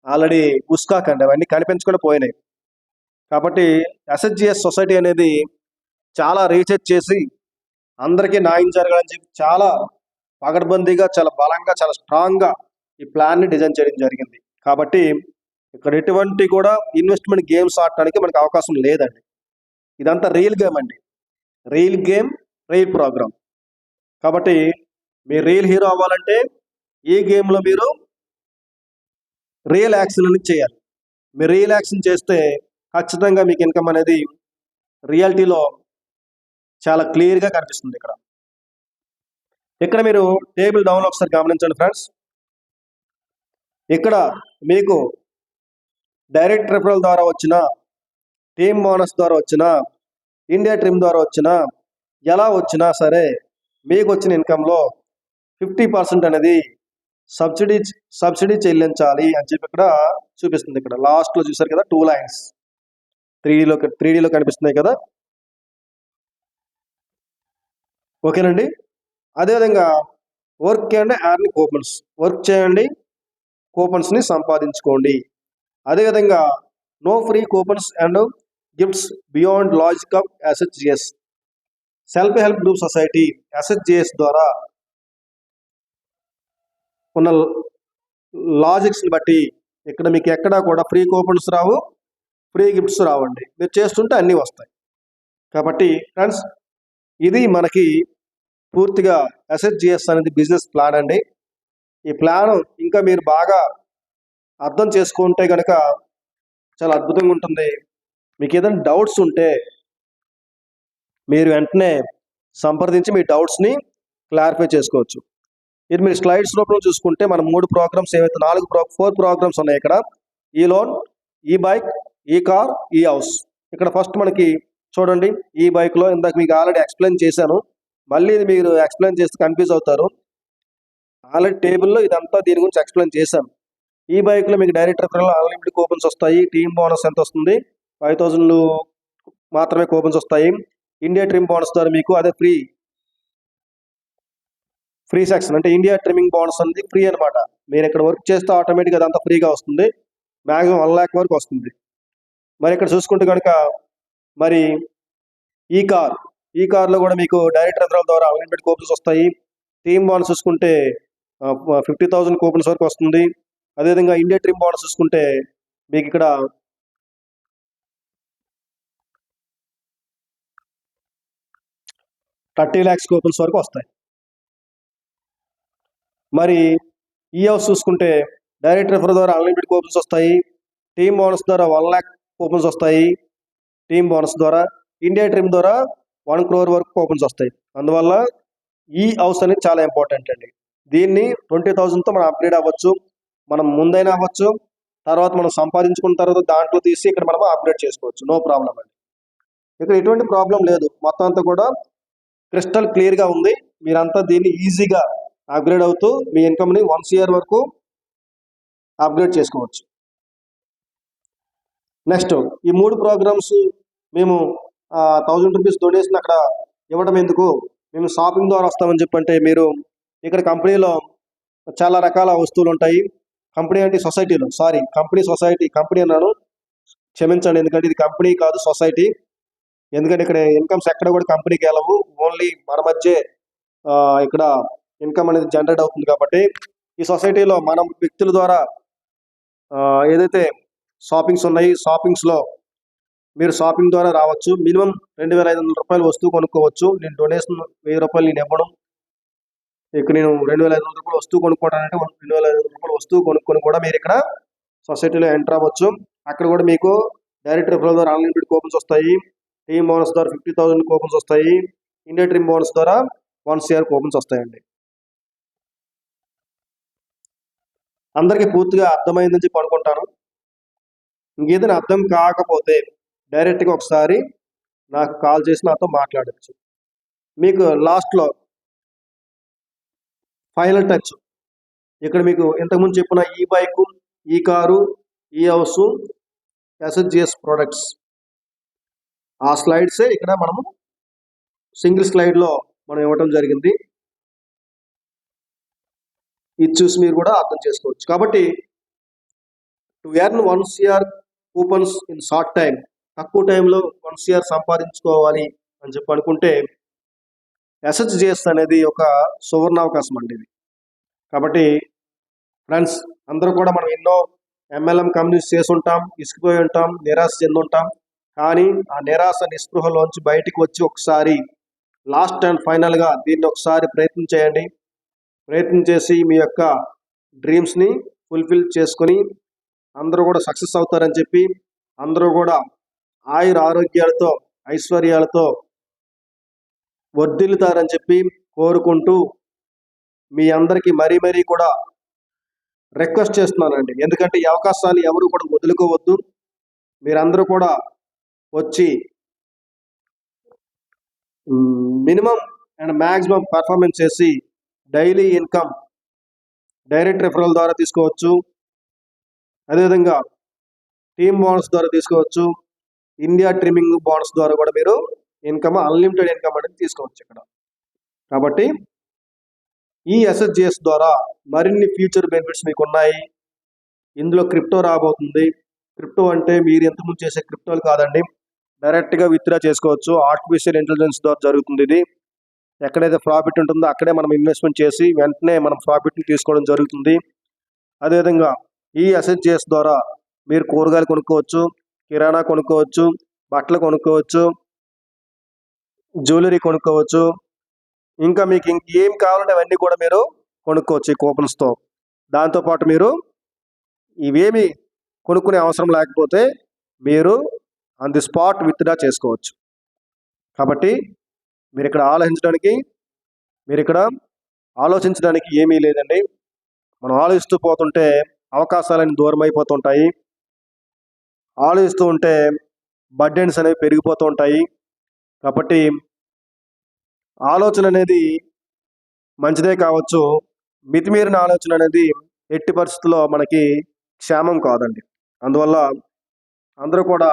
ఆల్రెడీ ఉస్కాకండి, అవన్నీ కనిపించకుండా పోయినాయి. కాబట్టి SHGS సొసైటీ అనేది చాలా రీసెర్చ్ చేసి అందరికీ న్యాయం జరగాలని చెప్పి చాలా పగడ్బందీగా, చాలా బలంగా, చాలా స్ట్రాంగ్గా ఈ ప్లాన్ని డిజైన్ చేయడం జరిగింది. కాబట్టి ఇక్కడ ఎటువంటి కూడా ఇన్వెస్ట్మెంట్ గేమ్స్ ఆడటానికి మనకు అవకాశం లేదండి. ఇదంతా రియల్ గేమ్ అండి, రియల్ గేమ్, రియల్ ప్రోగ్రామ్. కాబట్టి మీరు రియల్ హీరో అవ్వాలంటే ఈ గేమ్లో మీరు రియల్ యాక్షన్ అనేది చేయాలి. మీరు రియల్ యాక్షన్ చేస్తే ఖచ్చితంగా మీకు ఇన్కమ్ అనేది రియాలిటీలో చాలా క్లియర్గా కనిపిస్తుంది. ఇక్కడ మీరు టేబుల్ డౌన్లో ఒకసారి గమనించండి ఫ్రెండ్స్. ఇక్కడ మీకు డైరెక్ట్ రిఫరల్ ద్వారా వచ్చిన, టీమ్ బోనస్ ద్వారా వచ్చిన, ఇండియా ట్రిమ్ ద్వారా వచ్చిన, ఎలా వచ్చినా సరే మీకు వచ్చిన ఇన్కంలో 50% అనేది సబ్సిడీ చెల్లించాలి అని చెప్పి ఇక్కడ చూపిస్తుంది. ఇక్కడ లాస్ట్లో చూసారు కదా 2 లైన్స్ 3Dలో కనిపిస్తున్నాయి కదా. ఓకేనండి. అదేవిధంగా work and earn coupons, work చేయండి, కూపన్స్ని సంపాదించుకోండి. అదేవిధంగా no free coupons and gifts beyond logic of SHGS self help group society SHGS ద్వారా ఉన్న లాజిక్స్ని బట్టి ఇక్కడ మీకు ఎక్కడా కూడా ఫ్రీ కూపన్స్ రావు, ఫ్రీ గిఫ్ట్స్ రావండి. మీరు చేస్తుంటే అన్నీ వస్తాయి. కాబట్టి ఫ్రెండ్స్, ఇది మనకి పూర్తిగా SHGS అనేది బిజినెస్ ప్లాన్ అండి. ఈ ప్లాన్ ఇంకా మీరు బాగా అర్థం చేసుకుంటే కనుక చాలా అద్భుతంగా ఉంటుంది. మీకు ఏదైనా డౌట్స్ ఉంటే మీరు వెంటనే సంప్రదించి మీ డౌట్స్ని క్లారిఫై చేసుకోవచ్చు. ఇది మీరు స్లైడ్స్ రూపంలో చూసుకుంటే మనం 3 ప్రోగ్రామ్స్, ఏవైతే 4 ప్రోగ్రామ్స్ ఉన్నాయి ఇక్కడ, ఈ లోన్, ఈ బైక్, ఈ కార్, ఈ హౌస్. ఇక్కడ ఫస్ట్ మనకి చూడండి, ఈ బైక్లో ఇందాక మీకు ఆల్రెడీ ఎక్స్ప్లెయిన్ చేశాను, మళ్ళీ ఇది మీరు ఎక్స్ప్లెయిన్ చేస్తే కన్ఫ్యూజ్ అవుతారు. ఆల్రెడీ టేబుల్లో ఇదంతా దీని గురించి ఎక్స్ప్లెయిన్ చేశాను. ఈ బైక్లో మీకు డైరెక్ట్ రిఫరల్ అన్లిమిటెడ్ కూపన్స్ వస్తాయి. టీమ్ బోనస్ ఎంత వస్తుంది? 5,000 మాత్రమే కూపన్స్ వస్తాయి. ఇండియా ట్రిమ్ బోనస్ ద్వారా మీకు అదే ఫ్రీ సెక్షన్, అంటే ఇండియా ట్రిమ్మింగ్ బోనస్ అనేది ఫ్రీ అనమాట. మీరు ఇక్కడ వర్క్ చేస్తే ఆటోమేటిక్గా అదంతా ఫ్రీగా వస్తుంది. మ్యాక్సిమం 1 lakh వరకు వస్తుంది. మరి ఇక్కడ చూసుకుంటే కనుక మరి ఈ కార్లో కూడా మీకు డైరెక్ట్ రెఫరల్ ద్వారా అన్లిమిటెడ్ కూపన్స్ వస్తాయి. టీమ్ బోనస్ చూసుకుంటే 50,000 కూపన్స్ వరకు వస్తుంది. అదేవిధంగా ఇండియా టీమ్ బోనస్ చూసుకుంటే మీకు ఇక్కడ 30 lakhs కూపన్స్ వరకు వస్తాయి. మరి ఈ హౌస్ చూసుకుంటే డైరెక్ట్ రెఫర్ ద్వారా అన్లిమిటెడ్ కూపన్స్ వస్తాయి. టీమ్ బోనస్ ద్వారా 1 lakh కూపన్స్ వస్తాయి. టీమ్ బోనస్ ద్వారా ఇండియా టీమ్ ద్వారా 1 crore వరకు కూపన్స్ వస్తాయి. అందువల్ల ఈ హౌస్ అనేది చాలా ఇంపార్టెంట్ అండి. దీన్ని 20,000తో మనం అప్గ్రేడ్ అవ్వచ్చు. మనం ముందైనా అవ్వచ్చు, తర్వాత మనం సంపాదించుకున్న తర్వాత దాంట్లో తీసి ఇక్కడ మనం అప్గ్రేడ్ చేసుకోవచ్చు. నో ప్రాబ్లం అండి. ఇక్కడ ఎటువంటి ప్రాబ్లం లేదు. మొత్తం అంతా కూడా క్రిస్టల్ క్లియర్గా ఉంది. మీరంతా దీన్ని ఈజీగా అప్గ్రేడ్ అవుతూ మీ ఇన్కమ్ని 1 year వరకు అప్గ్రేడ్ చేసుకోవచ్చు. నెక్స్ట్ ఈ 3 ప్రోగ్రామ్స్ మేము 1000 రూపీస్ డొనేషన్ అక్కడ ఇవ్వడం ఎందుకు, మేము షాపింగ్ ద్వారా వస్తామని చెప్పంటే, మీరు ఇక్కడ కంపెనీలో చాలా రకాల వస్తువులు ఉంటాయి. కంపెనీ అంటే సొసైటీలో, కంపెనీ అన్నాను, క్షమించండి, ఎందుకంటే ఇది కంపెనీ కాదు, సొసైటీ. ఎందుకంటే ఇక్కడ ఇన్కమ్స్ ఎక్కడ కూడా కంపెనీకి వెళ్ళవు, ఓన్లీ మన మధ్య ఇక్కడ ఇన్కమ్ అనేది జనరేట్ అవుతుంది. కాబట్టి ఈ సొసైటీలో మనం వ్యక్తుల ద్వారా ఏదైతే షాపింగ్స్ ఉన్నాయి, షాపింగ్స్లో మీరు షాపింగ్ ద్వారా రావచ్చు. మినిమం 2,500 రూపాయలు వస్తువు కొనుక్కోవచ్చు. నేను డొనేషన్ 1000 రూపాయలు నేను ఇవ్వడం, ఇక్కడ నేను 2,500 రూపాయలు వస్తువు కొనుక్కోవడానికి 2,500 రూపాయలు వస్తువు కొనుక్కొని కూడా మీరు ఇక్కడ సొసైటీలో ఎంటర్ అవ్వచ్చు. అక్కడ కూడా మీకు డైరెక్ట్ రిఫరల్ ద్వారా అన్లిమిటెడ్ కూపన్స్ వస్తాయి. టీమ్ బోనస్ ద్వారా 50,000 కూపన్స్ వస్తాయి. ఇండియా టీమ్ బోనస్ ద్వారా 1 year కూపన్స్ వస్తాయండి. అందరికీ పూర్తిగా అర్థమైందని చెప్పి అనుకుంటాను. ఇంకేదైనా అర్థం కాకపోతే డైరెక్ట్గా ఒకసారి నాకు కాల్ చేసి నాతో మాట్లాడచ్చు. మీకు లాస్ట్లో ఫైనల్ టచ్ ఇక్కడ మీకు ఇంతకుముందు చెప్పిన ఈ బైకు, ఈ కారు, ఈ హౌస్, ఎస్హెచ్జిఎస్ ప్రొడక్ట్స్ ఆ స్లైడ్సే ఇక్కడ మనము సింగిల్ స్లైడ్లో మనం ఇవ్వటం జరిగింది. ఇది చూసి మీరు కూడా అర్థం చేసుకోవచ్చు. కాబట్టి to earn 1 year coupons in short time, తక్కువ టైంలో 1 year సంపాదించుకోవాలి అని చెప్పి అనుకుంటే ఎస్హెచ్జిఎస్ అనేది ఒక సువర్ణావకాశం అండి ఇది. కాబట్టి ఫ్రెండ్స్, అందరూ కూడా మనం ఎన్నో MLM కంపెనీస్ చేసి ఉంటాం, ఇసుకుపోయి ఉంటాం, నిరాశ చెంది ఉంటాం. కానీ ఆ నిరాశ నిస్పృహలోంచి బయటికి వచ్చి ఒకసారి లాస్ట్ అండ్ ఫైనల్గా దీన్ని ఒకసారి ప్రయత్నం చేయండి. ప్రయత్నం చేసి మీ యొక్క డ్రీమ్స్ని ఫుల్ఫిల్ చేసుకొని అందరూ కూడా సక్సెస్ అవుతారని చెప్పి, అందరూ కూడా ఆయుర ఆరోగ్యాలతో ఐశ్వర్యాలతో వర్ధిల్లుతారని చెప్పి కోరుకుంటూ మీ అందరికీ మరీ మరీ కూడా రిక్వెస్ట్ చేస్తున్నానండి. ఎందుకంటే ఈ అవకాశాన్ని ఎవరు కూడా వదులుకోవద్దు. మీరందరూ కూడా వచ్చి మినిమం అండ్ మ్యాక్సిమం పర్ఫార్మెన్స్ చేసి డైలీ ఇన్కమ్ డైరెక్ట్ రిఫరల్ ద్వారా తీసుకోవచ్చు. అదేవిధంగా టీమ్ బోనస్ ద్వారా తీసుకోవచ్చు. ఇండియా ట్రిమ్మింగ్ బోనస్ ద్వారా కూడా మీరు ఇన్కమ్, అన్లిమిటెడ్ ఇన్కమ్ అనేది తీసుకోవచ్చు ఇక్కడ. కాబట్టి ఈ ఎస్హెచ్జిఎస్ ద్వారా మరిన్ని ఫ్యూచర్ బెనిఫిట్స్ మీకు ఉన్నాయి. ఇందులో క్రిప్టో రాబోతుంది. క్రిప్టో అంటే మీరు ఎంతమంది చేసే క్రిప్టోలు కాదండి, డైరెక్ట్గా విత్డ్రా చేసుకోవచ్చు. ఆర్టిఫిషియల్ ఇంటెలిజెన్స్ ద్వారా జరుగుతుంది ఇది. ఎక్కడైతే ప్రాఫిట్ ఉంటుందో అక్కడే మనం ఇన్వెస్ట్మెంట్ చేసి వెంటనే మనం ప్రాఫిట్ని తీసుకోవడం జరుగుతుంది. అదేవిధంగా ఈ ఎస్హెచ్జిఎస్ ద్వారా మీరు కూరగాయలు కొనుక్కోవచ్చు, కిరాణా కొనుక్కోవచ్చు, బట్టలు కొనుక్కోవచ్చు, జ్యువెలరీ కొనుక్కోవచ్చు, ఇంకా మీకు ఇంకేం కావాలంటే అవన్నీ కూడా మీరు కొనుక్కోవచ్చు ఈ కూపన్స్తో. దాంతోపాటు మీరు ఇవేమి కొనుక్కునే అవసరం లేకపోతే మీరు ఆన్ ది స్పాట్ విత్డ్రా చేసుకోవచ్చు. కాబట్టి మీరు ఇక్కడ ఆలోచించడానికి ఏమీ లేదండి. మనం ఆలోచిస్తూ పోతుంటే అవకాశాలన్నీ దూరం అయిపోతుంటాయి. ఆలోచిస్తూ ఉంటే బర్డెన్స్ అనేవి పెరిగిపోతూ ఉంటాయి. కాబట్టి ఆలోచన అనేది మంచిదే కావచ్చు, మితిమీరిన ఆలోచన అనేది ఎట్టి పరిస్థితుల్లో మనకి క్షేమం కాదండి. అందువల్ల అందరూ కూడా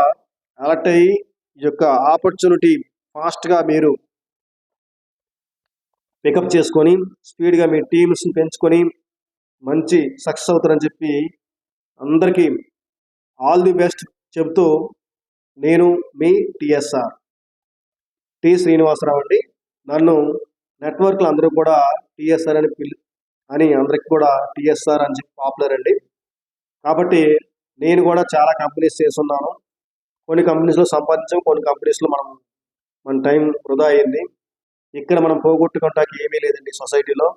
అలర్ట్ అయ్యి ఈ యొక్క ఆపర్చునిటీ ఫాస్ట్గా మీరు పికప్ చేసుకొని స్పీడ్గా మీ టీమ్స్ని పెంచుకొని మంచి సక్సెస్ అవుతారని చెప్పి అందరికీ ఆల్ ది బెస్ట్ చెబుతూ నేను మీ టిఎస్ఆర్ టి శ్రీనివాసరావు అండి. నన్ను నెట్వర్క్లు అందరూ కూడా టిఎస్ఆర్ అని అందరికి కూడా టిఎస్ఆర్ అని చెప్పి పాపులర్ అండి. కాబట్టి నేను కూడా చాలా కంపెనీస్ చేస్తున్నాను. కొన్ని కంపెనీస్లో సంపాదించాం, కొన్ని కంపెనీస్లో మన టైం వృధా అయింది. ఇక్కడ మనం పోగొట్టుకుంటానికి ఏమీ లేదండి. సొసైటీలో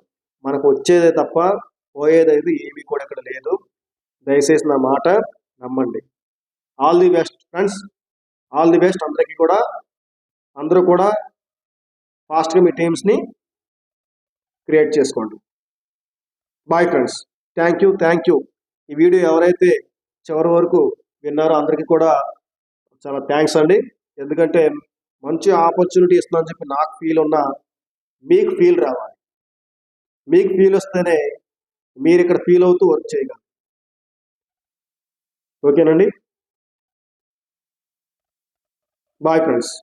మనకు వచ్చేదే తప్ప పోయేదైతే ఏమీ కూడా ఇక్కడ లేదు. దయచేసి నా మాట నమ్మండి. All the best friends, all the best అందరికీ కూడా. అందరూ కూడా ఫాస్ట్గా మీ టీమ్స్ని క్రియేట్ చేసుకోండి. Bye friends, thank you. ఈ వీడియో ఎవరైతే చివరి వరకు విన్నారో అందరికీ కూడా చాలా థ్యాంక్స్ అండి. ఎందుకంటే మంచి ఆపర్చునిటీ ఇస్తుందని చెప్పి నాకు ఫీల్ ఉన్నా మీకు ఫీల్ రావాలి. మీకు ఫీల్ వస్తేనే మీరు ఇక్కడ ఫీల్ అవుతూ వర్క్ చేయగలరు. ఓకేనండి. Bye friends.